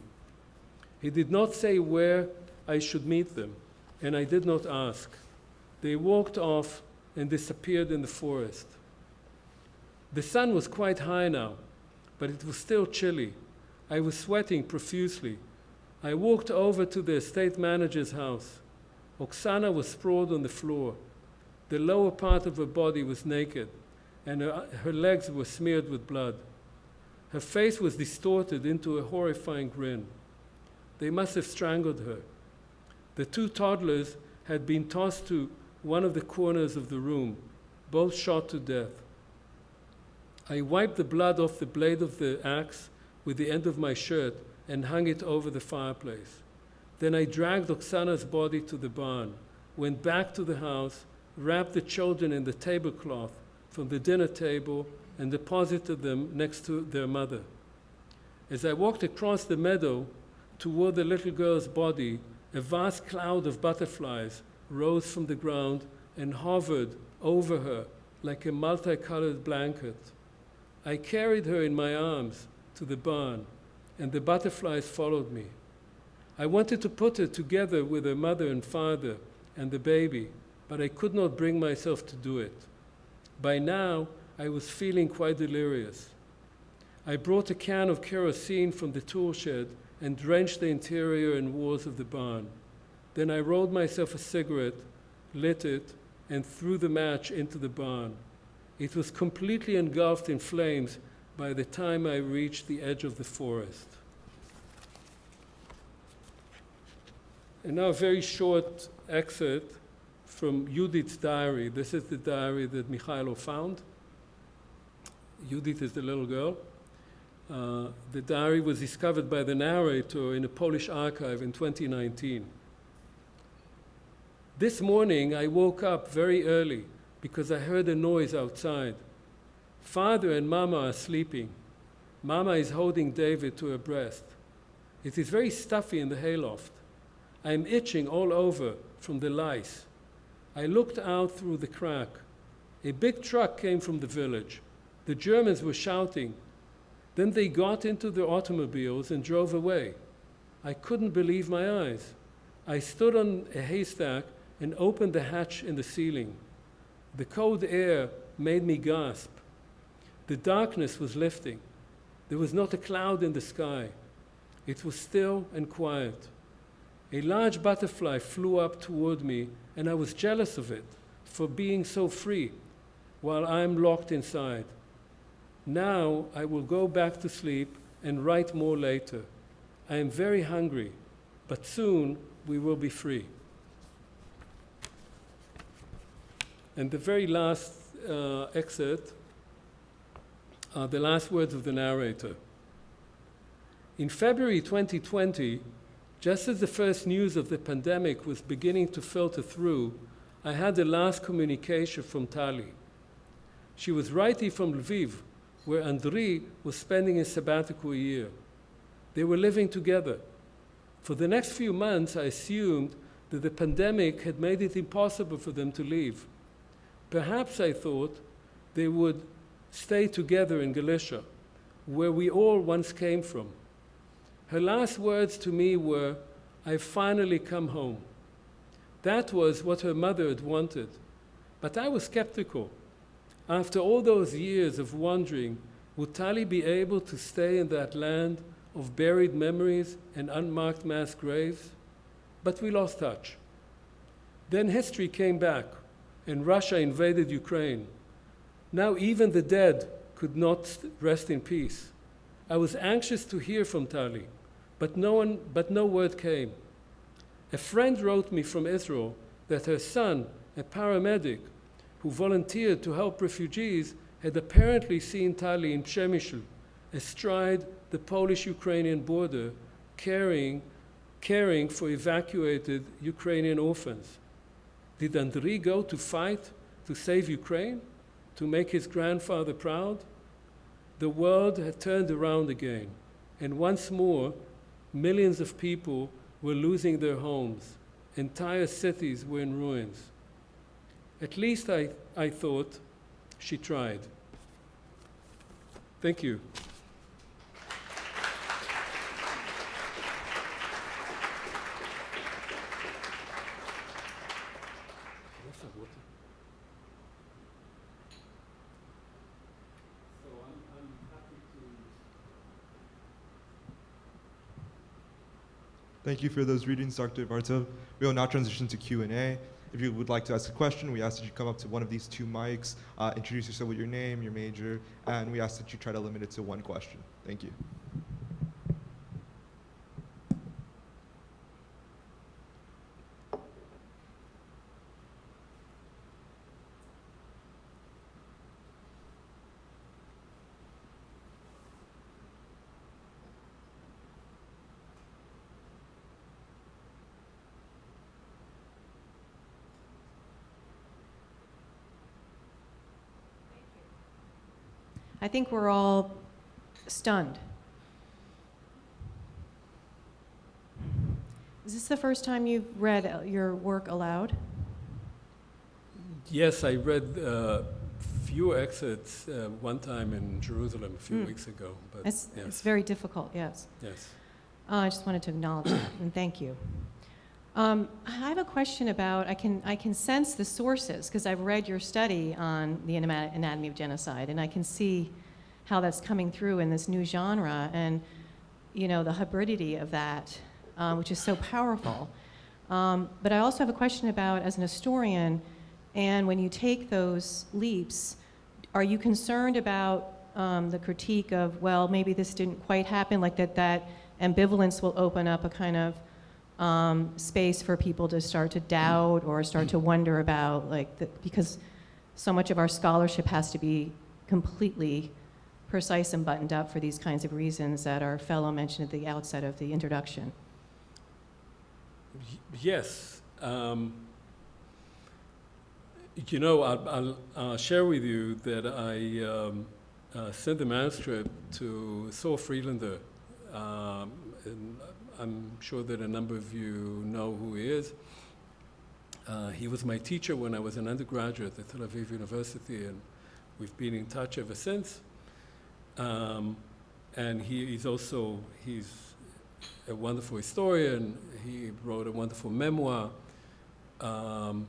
He did not say where I should meet them, and I did not ask. They walked off and disappeared in the forest. The sun was quite high now, but it was still chilly. I was sweating profusely. I walked over to the estate manager's house. Oksana was sprawled on the floor. The lower part of her body was naked, and her legs were smeared with blood. Her face was distorted into a horrifying grin. They must have strangled her. The two toddlers had been tossed to one of the corners of the room, both shot to death. I wiped the blood off the blade of the axe with the end of my shirt and hung it over the fireplace. Then I dragged Oksana's body to the barn, went back to the house, wrapped the children in the tablecloth from the dinner table, and deposited them next to their mother. As I walked across the meadow toward the little girl's body, a vast cloud of butterflies rose from the ground and hovered over her like a multicolored blanket. I carried her in my arms to the barn, and the butterflies followed me. I wanted to put her together with her mother and father and the baby, but I could not bring myself to do it. By now, I was feeling quite delirious. I brought a can of kerosene from the tool shed and drenched the interior and walls of the barn. Then I rolled myself a cigarette, lit it, and threw the match into the barn. It was completely engulfed in flames by the time I reached the edge of the forest. And now a very short excerpt from Judith's diary. This is the diary that Michailo found. Judith is the little girl. The diary was discovered by the narrator in a Polish archive in 2019. This morning, I woke up very early because I heard a noise outside. Father and Mama are sleeping. Mama is holding David to her breast. It is very stuffy in the hayloft. I am itching all over from the lice. I looked out through the crack. A big truck came from the village. The Germans were shouting. Then they got into their automobiles and drove away. I couldn't believe my eyes. I stood on a haystack and opened the hatch in the ceiling. The cold air made me gasp. The darkness was lifting. There was not a cloud in the sky. It was still and quiet. A large butterfly flew up toward me, and I was jealous of it for being so free while I am locked inside. Now I will go back to sleep and write more later. I am very hungry, but soon we will be free. And the very last excerpt are the last words of the narrator. In February 2020, just as the first news of the pandemic was beginning to filter through, I had the last communication from Tali. She was writing from Lviv, where Andriy was spending his sabbatical year. They were living together. For the next few months, I assumed that the pandemic had made it impossible for them to leave. Perhaps, I thought, they would stay together in Galicia, where we all once came from. Her last words to me were, "I've finally come home." That was what her mother had wanted, but I was skeptical. After all those years of wandering, Would Tali be able to stay in that land of buried memories and unmarked mass graves? But we lost touch. Then history came back, and Russia invaded Ukraine. Now even the dead could not rest in peace. I was anxious to hear from Tali, but no word came. A friend wrote me from Israel that her son, a paramedic who volunteered to help refugees, had apparently seen Tali in Przemysl, astride the Polish-Ukrainian border, caring for evacuated Ukrainian orphans. Did Andriy go to fight to save Ukraine, to make his grandfather proud? The world had turned around again, and once more, millions of people were losing their homes. Entire cities were in ruins. At least I thought she tried. Thank you. Thank you for those readings, Dr. Bartov. We will now transition to Q&A. If you would like to ask a question, we ask that you come up to one of these two mics, introduce yourself with your name, your major, and we ask that you try to limit it to one question. Thank you. I think we're all stunned. Is this the first time you've read your work aloud? Yes, I read few excerpts one time in Jerusalem a few weeks ago. But It's yes. very difficult, yes. Yes. I just wanted to acknowledge that, and thank you. I have a question about, I can sense the sources, because I've read your study on the anatomy of genocide, and I can see how that's coming through in this new genre, and the hybridity of that, which is so powerful. But I also have a question about, as an historian, and when you take those leaps, are you concerned about the critique of, well, maybe this didn't quite happen, like that ambivalence will open up a kind of space for people to start to doubt or start to wonder about, because so much of our scholarship has to be completely precise and buttoned up for these kinds of reasons that our fellow mentioned at the outset of the introduction. Yes. I'll share with you that I sent the manuscript to Saul Friedlander. And I'm sure that a number of you know who he is. He was my teacher when I was an undergraduate at Tel Aviv University, and we've been in touch ever since. And he's a wonderful historian. He wrote a wonderful memoir. And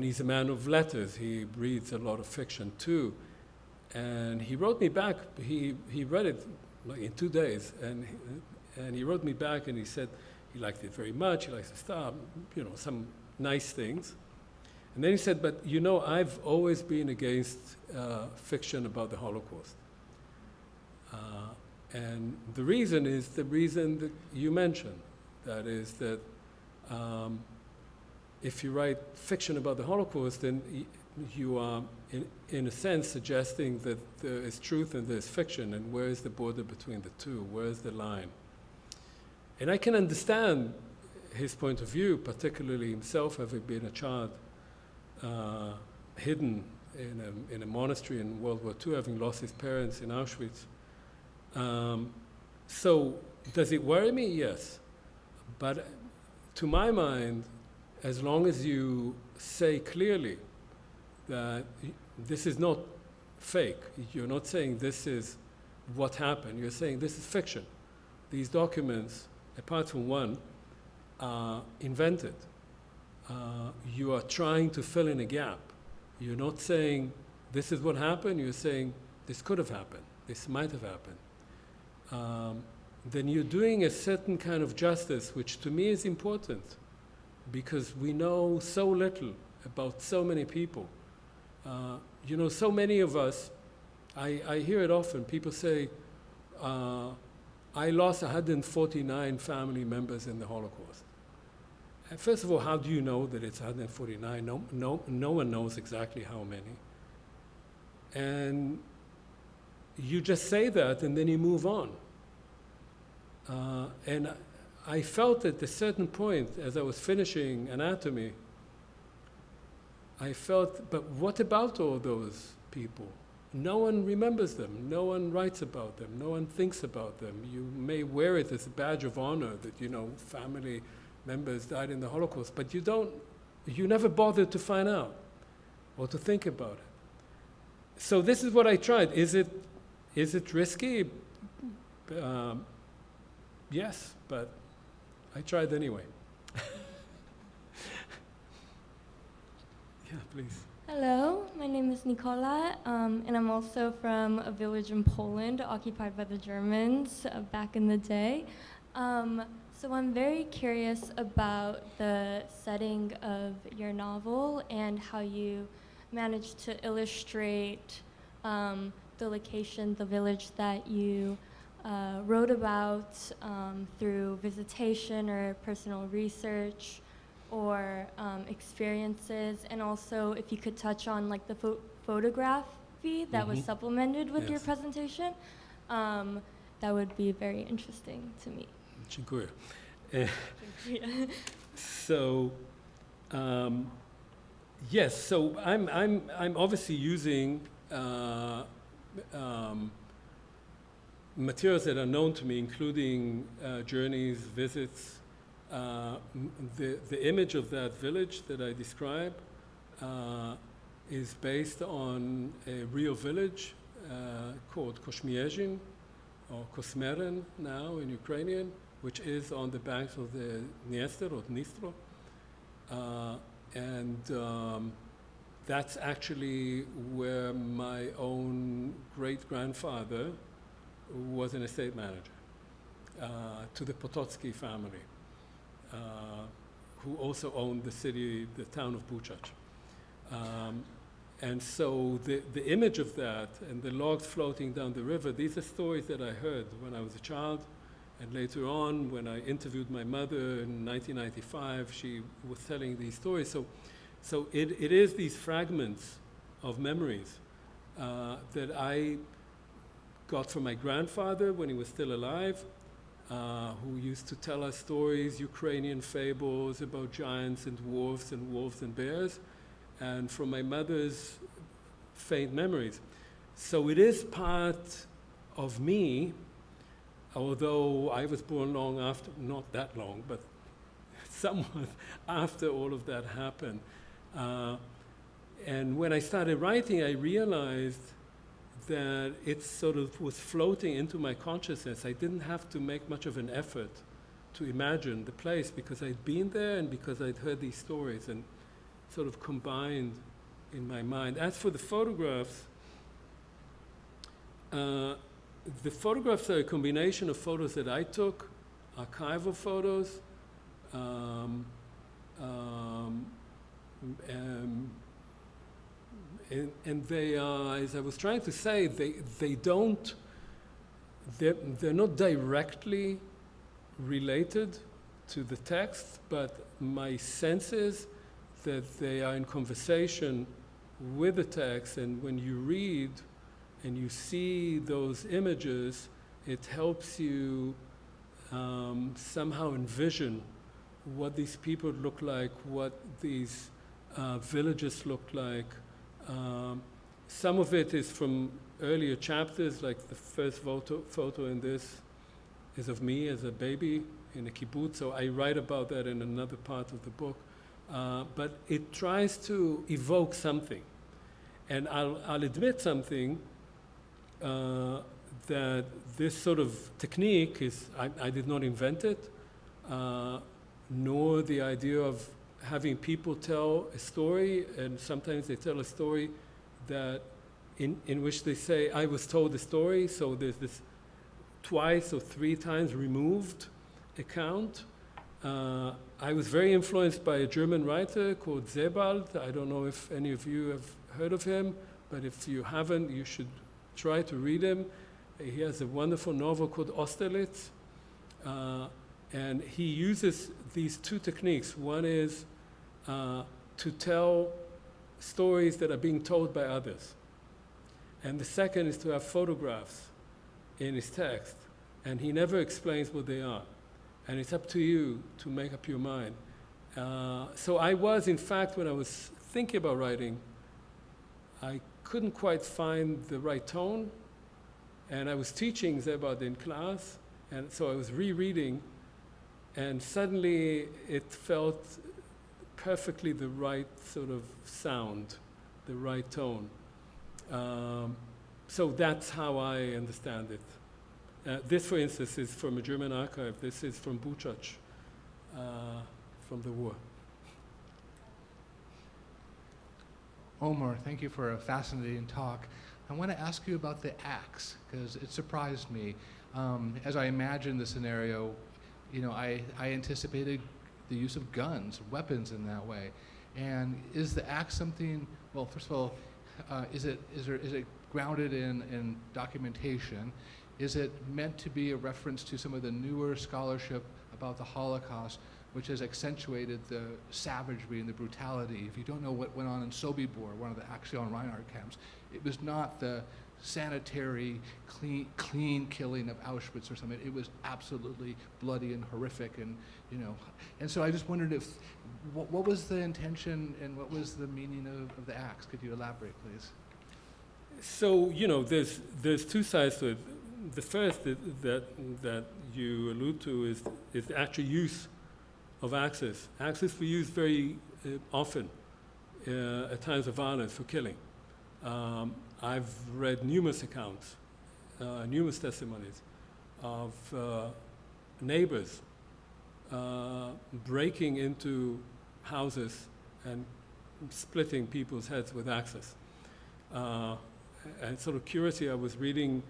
he's a man of letters. He reads a lot of fiction too. And he wrote me back. He read it like in 2 days, and he wrote me back and he said he liked it very much. He likes the style, some nice things. And then he said, but I've always been against fiction about the Holocaust. And the reason is the reason that you mentioned. That is that if you write fiction about the Holocaust, then you are, in a sense, suggesting that there is truth and there's fiction, and where is the border between the two? Where is the line? And I can understand his point of view, particularly himself having been a child hidden in a monastery in World War II, having lost his parents in Auschwitz. So does it worry me? Yes. But to my mind, as long as you say clearly that this is not fake, you're not saying this is what happened, you're saying this is fiction. These documents, apart from one, are invented. You are trying to fill in a gap. You're not saying this is what happened, you're saying this could have happened, this might have happened, then you're doing a certain kind of justice, which to me is important, because we know so little about so many people. So many of us, I hear it often, people say, I lost 149 family members in the Holocaust. First of all, how do you know that it's 149? No one knows exactly how many. And you just say that and then you move on. And I felt at a certain point, as I was finishing anatomy, I felt, but what about all those people? No one remembers them. No one writes about them. No one thinks about them. You may wear it as a badge of honor that, family members died in the Holocaust, but you never bothered to find out or to think about it. So this is what I tried. Is it risky? Yes, but I tried anyway. Yeah, please. Hello, my name is Nicola, and I'm also from a village in Poland occupied by the Germans back in the day. So I'm very curious about the setting of your novel and how you managed to illustrate the location, the village that you wrote about through visitation or personal research or experiences, and also if you could touch on like the photography that was supplemented with your presentation, that would be very interesting to me. Dziękuję. So, yes. So I'm obviously using materials that are known to me, including journeys, visits. The image of that village that I describe is based on a real village called Koshmiezhin, or Kosmeren now in Ukrainian, which is on the banks of the Dniester or Dnistro. And that's actually where my own great-grandfather was an estate manager to the Pototsky family, who also owned the town of Buchach. And so the image of that and the logs floating down the river, these are stories that I heard when I was a child. And later on, when I interviewed my mother in 1995, she was telling these stories. So it is these fragments of memories that I got from my grandfather when he was still alive, who used to tell us stories, Ukrainian fables about giants and wolves and bears, and from my mother's faint memories. So it is part of me, although I was born long after, not that long, but somewhat after all of that happened. And when I started writing, I realized that it sort of was floating into my consciousness. I didn't have to make much of an effort to imagine the place because I'd been there and because I'd heard these stories and sort of combined in my mind. As for the photographs are a combination of photos that I took, archival photos, and they are, as I was trying to say, they're not directly related to the text, but my sense is that they are in conversation with the text, and when you read and you see those images, it helps you somehow envision what these people look like, what these villages look like. Some of it is from earlier chapters, like the first photo in this is of me as a baby in a kibbutz, so I write about that in another part of the book. But it tries to evoke something. And I'll admit something, that this sort of technique is, I did not invent it, nor the idea of having people tell a story, and sometimes they tell a story that in which they say, I was told the story, so there's this twice or three times removed account. I was very influenced by a German writer called Sebald. I don't know if any of you have heard of him, but if you haven't, you should try to read him. He has a wonderful novel called Austerlitz, and he uses these two techniques. One is to tell stories that are being told by others. And the second is to have photographs in his text, and he never explains what they are. And it's up to you to make up your mind. So I was, in fact, when I was thinking about writing, I couldn't quite find the right tone, and I was teaching Sebald in class, and so I was rereading, and suddenly it felt perfectly the right sort of sound, the right tone. So that's how I understand it. This, for instance, is from a German archive. This is from Buchach, from the war. Omer, thank you for a fascinating talk. I want to ask you about the axe, because it surprised me. As I imagined the scenario, I anticipated the use of guns, weapons in that way. And is the axe something, well, first of all, is it grounded in documentation? Is it meant to be a reference to some of the newer scholarship about the Holocaust, which has accentuated the savagery and the brutality? If you don't know what went on in Sobibor, one of the Axion Reinhardt camps, it was not the sanitary, clean killing of Auschwitz or something. It was absolutely bloody and horrific, and And so I just wondered if, what was the intention and what was the meaning of the axe? Could you elaborate, please? So there's two sides to it. The first that you allude to is the actual use of axes. Axes were used very often at times of violence for killing. I've read numerous accounts, numerous testimonies of neighbors breaking into houses and splitting people's heads with axes. And sort of curiosity, I was reading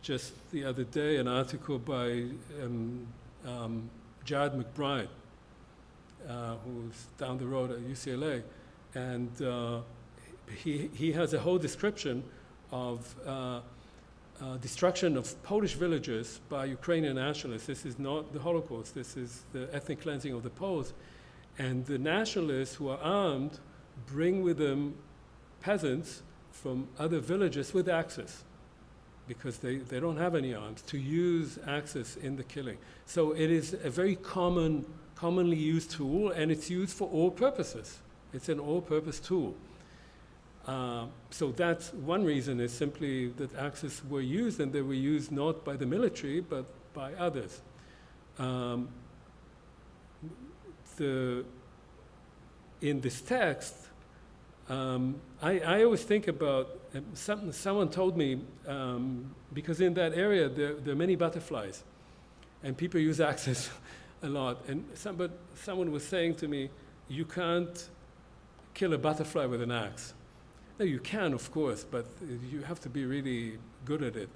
just the other day an article by Jared McBride, who's down the road at UCLA, and he has a whole description of destruction of Polish villages by Ukrainian nationalists. This is not the Holocaust, this is the ethnic cleansing of the Poles. And the nationalists who are armed bring with them peasants from other villages with axes, because they don't have any arms, to use axes in the killing. So it is a very commonly used tool, and it's used for all purposes. It's an all-purpose tool. So that's one reason, is simply that axes were used, and they were used not by the military, but by others. In this text, I always think about someone told me, because in that area there are many butterflies, and people use axes a lot. And someone was saying to me, you can't kill a butterfly with an axe. No, you can, of course, but you have to be really good at it.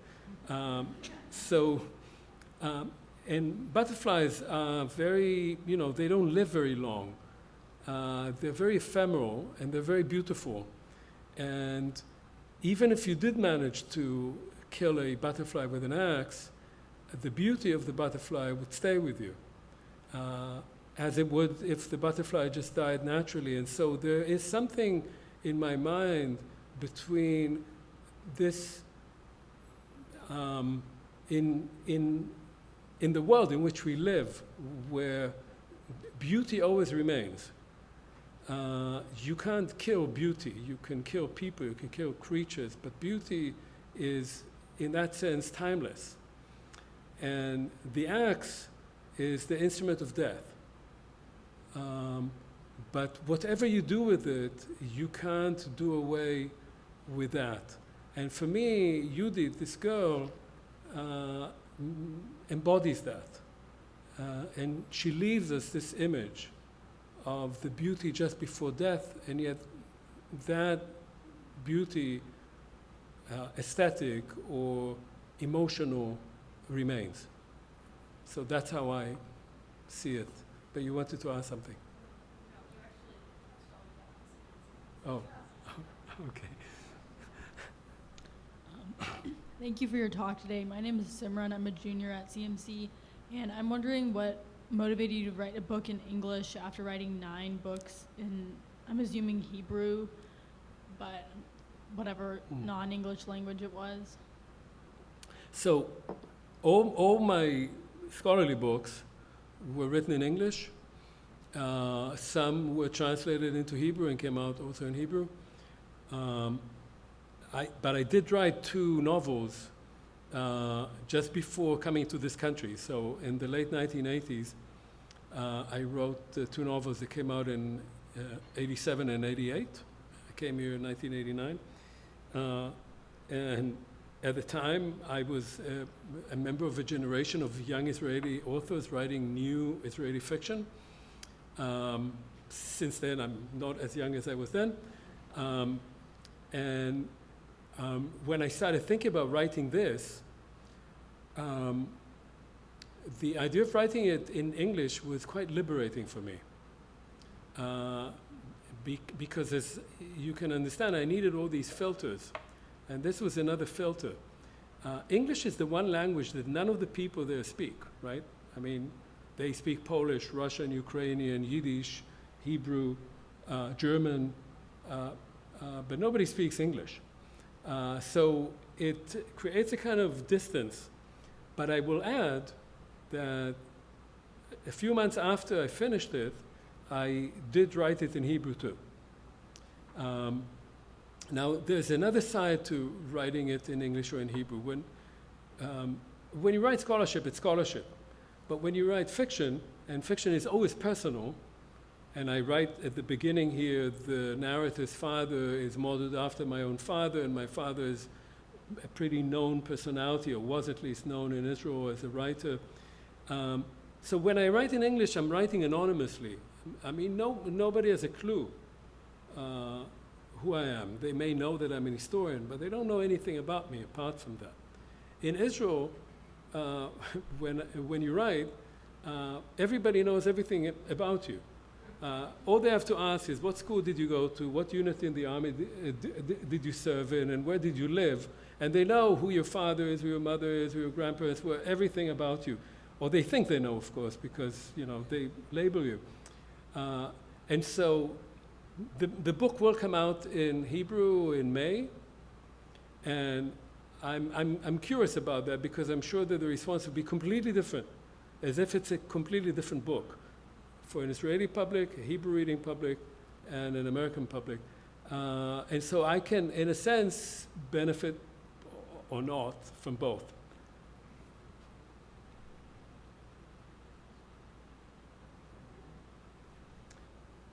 And butterflies are very, they don't live very long. They're very ephemeral, and they're very beautiful. And even if you did manage to kill a butterfly with an axe, the beauty of the butterfly would stay with you, as it would if the butterfly just died naturally. And so there is something in my mind between this, in the world in which we live, where beauty always remains. You can't kill beauty. You can kill people, you can kill creatures, but beauty is, in that sense, timeless. And the axe is the instrument of death. But whatever you do with it, you can't do away with that. And for me, Judith, this girl, embodies that. And she leaves us this image of the beauty just before death, and yet that beauty, aesthetic or emotional remains. So that's how I see it. But you wanted to ask something? Oh, okay. Thank you for your talk today. My name is Simran. I'm a junior at CMC, and I'm wondering what motivated you to write a book in English after writing 9 books in, I'm assuming Hebrew, but whatever non-English language it was. So all my scholarly books were written in English. Some were translated into Hebrew and came out also in Hebrew. But I did write 2 novels just before coming to this country. So in the late 1980s, I wrote 2 novels that came out in 87 and 88. I came here in 1989. And at the time, I was a member of a generation of young Israeli authors writing new Israeli fiction. Since then, I'm not as young as I was then. When I started thinking about writing this, the idea of writing it in English was quite liberating for me. Because as you can understand, I needed all these filters. And this was another filter. English is the one language that none of the people there speak, right? I mean, they speak Polish, Russian, Ukrainian, Yiddish, Hebrew, German, but nobody speaks English. So it creates a kind of distance. But I will add that a few months after I finished it, I did write it in Hebrew too. Now, there's another side to writing it in English or in Hebrew. When you write scholarship, it's scholarship. But when you write fiction, and fiction is always personal, and I write at the beginning here, the narrator's father is modeled after my own father, and my father is a pretty known personality, or was at least known in Israel as a writer. So when I write in English, I'm writing anonymously. I mean, nobody has a clue who I am. They may know that I'm an historian, but they don't know anything about me apart from that. In Israel, when you write, everybody knows everything about you. All they have to ask is, what school did you go to? What unit in the army did you serve in? And where did you live? And they know who your father is, who your mother is, who your grandparents were, everything about you. Or they think they know, of course, because they label you. And so the book will come out in Hebrew in May. And I'm curious about that because I'm sure that the response will be completely different, as if it's a completely different book for an Israeli public, a Hebrew reading public, and an American public. And so I can, in a sense, benefit or not from both.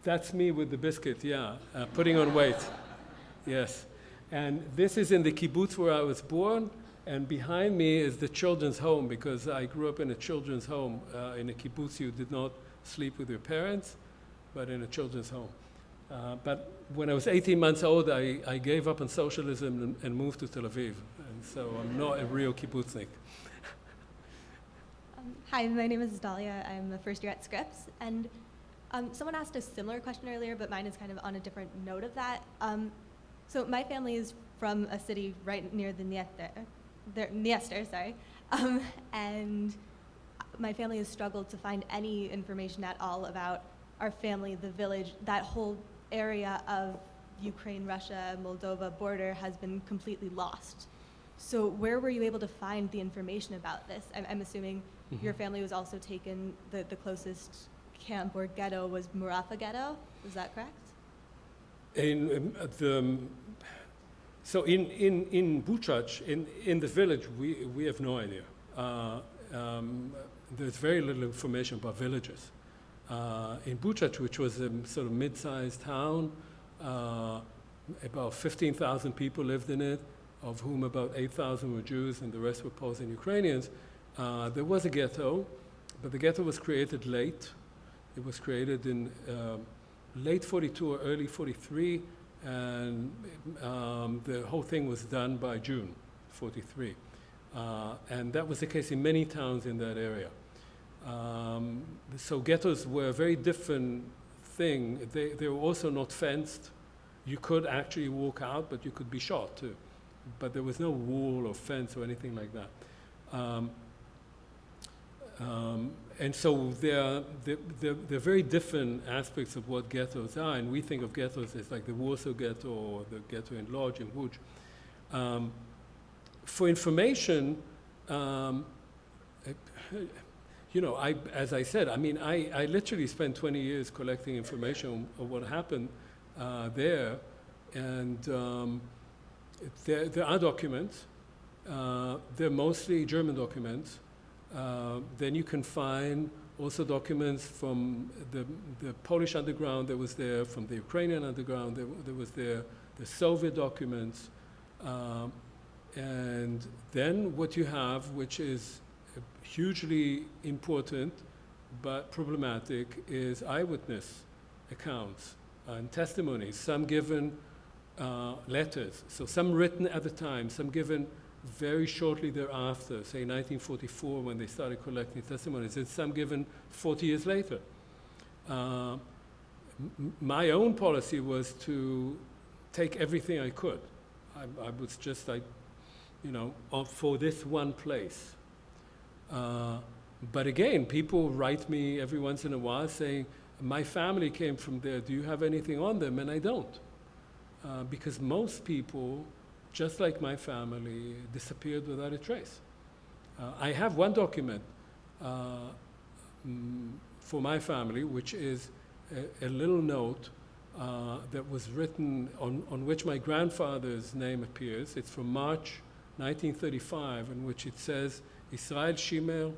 That's me with the biscuit, yeah, putting on weight, yes. And this is in the kibbutz where I was born, and behind me is the children's home, because I grew up in a children's home. In a kibbutz, you did not sleep with your parents, but in a children's home. But when I was 18 months old, I gave up on socialism and moved to Tel Aviv. And so I'm not a real kibbutznik. Hi, my name is Dahlia. I'm a first year at Scripps. And someone asked a similar question earlier, but mine is kind of on a different note of that. So my family is from a city right near the Dniester, and my family has struggled to find any information at all about our family, the village. That whole area of Ukraine, Russia, Moldova border has been completely lost. So where were you able to find the information about this? I'm assuming your family was also taken, the closest camp or ghetto was Murafa Ghetto, is that correct? In Buchach, in the village, we have no idea. There's very little information about villages. In Buchach, which was a sort of mid-sized town, about 15,000 people lived in it, of whom about 8,000 were Jews and the rest were Poles and Ukrainians. There was a ghetto, but the ghetto was created late. It was created in late 42 or early 43 and the whole thing was done by June 43. And that was the case in many towns in that area. So ghettos were a very different thing. They were also not fenced. You could actually walk out, but you could be shot too. But there was no wall or fence or anything like that. And so they're very different aspects of what ghettos are, and we think of ghettos as like the Warsaw Ghetto or the ghetto in Lodz in Łódź. For information, as I said, I literally spent 20 years collecting information of what happened there, and there are documents. They're mostly German documents. Then you can find also documents from the Polish underground that was there, from the Ukrainian underground that was there, the Soviet documents. And then what you have, which is hugely important but problematic, is eyewitness accounts and testimonies, some given letters, so some written at the time, some given very shortly thereafter, say 1944 when they started collecting testimonies, and some given 40 years later. My own policy was to take everything I could. I was just like, for this one place. But again, people write me every once in a while saying, my family came from there, do you have anything on them? And I don't. Because most people, just like my family, disappeared without a trace. I have one document for my family, which is a little note that was written on which my grandfather's name appears. It's from March 1935, in which it says, Israel Shimel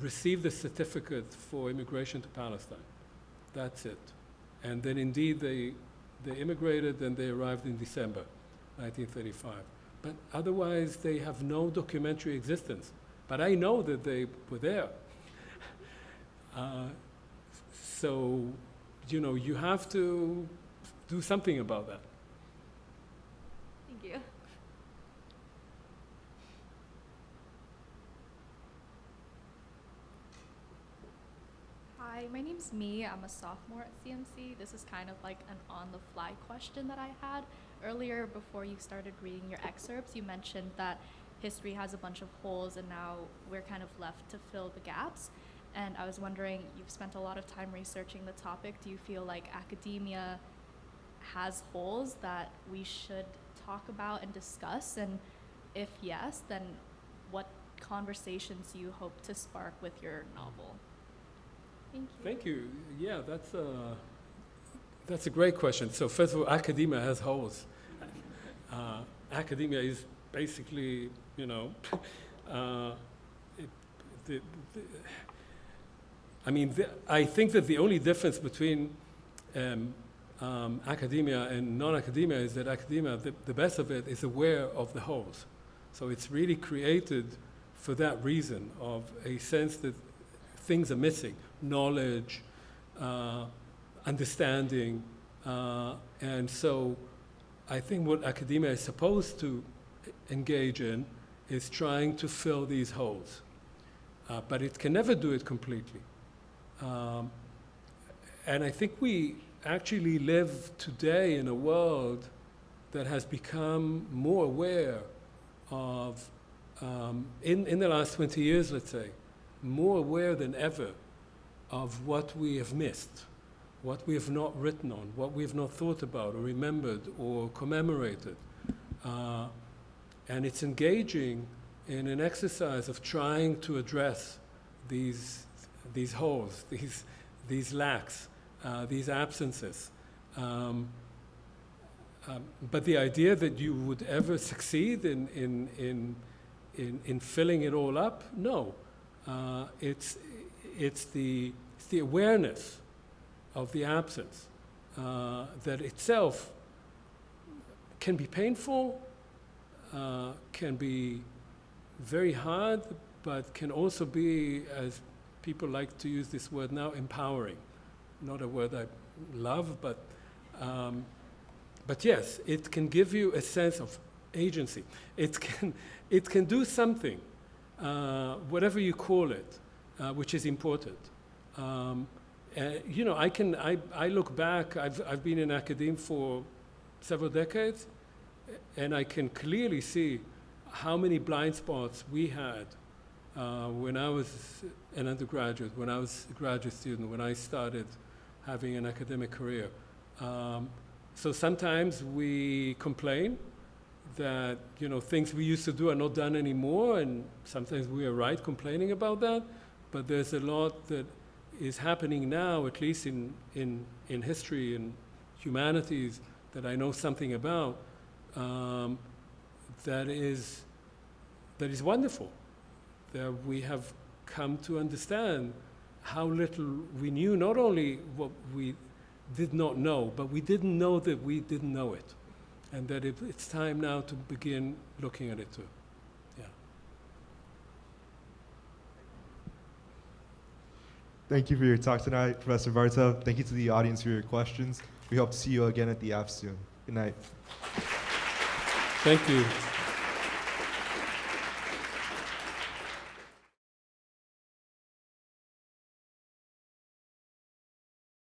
received a certificate for immigration to Palestine. That's it. And then indeed they immigrated and they arrived in December 1935. But otherwise they have no documentary existence. But I know that they were there. So, you have to do something about that. Thank you. Hi, my name's Mee. I'm a sophomore at CMC. This is kind of like an on-the-fly question that I had. Earlier, before you started reading your excerpts, you mentioned that history has a bunch of holes and now we're kind of left to fill the gaps. And I was wondering, you've spent a lot of time researching the topic. Do you feel like academia has holes that we should talk about and discuss? And if yes, then what conversations do you hope to spark with your novel? Thank you. Thank you. Yeah, that's a great question. So first of all, academia has holes. Academia is basically, I think that the only difference between academia and non-academia is that academia, the best of it, is aware of the holes. So it's really created for that reason, of a sense that things are missing, knowledge, understanding, and so I think what academia is supposed to engage in is trying to fill these holes, but it can never do it completely. And I think we actually live today in a world that has become more aware of, in the last 20 years, let's say, more aware than ever of what we have missed, what we have not written on, what we have not thought about or remembered or commemorated. And it's engaging in an exercise of trying to address these holes, these lacks, these absences. But the idea that you would ever succeed in filling it all up, no. It's the awareness of the absence that itself can be painful, can be very hard, but can also be, as people like to use this word now, empowering. Not a word I love, but But yes, it can give you a sense of agency. It can do something, whatever you call it, which is important. You know, I look back. I've been in academia for several decades, and I can clearly see how many blind spots we had when I was an undergraduate, when I was a graduate student, when I started having an academic career. So sometimes we complain that, you know, things we used to do are not done anymore, and sometimes we are right complaining about that. But there's a lot that is happening now, at least in history and humanities, that I know something about, that is wonderful. That we have come to understand how little we knew, not only what we did not know, but we didn't know that we didn't know it. And that it's time now to begin looking at it too. Yeah. Thank you for your talk tonight, Professor Bartov. Thank you to the audience for your questions. We hope to see you again at the app soon. Good night. Thank you.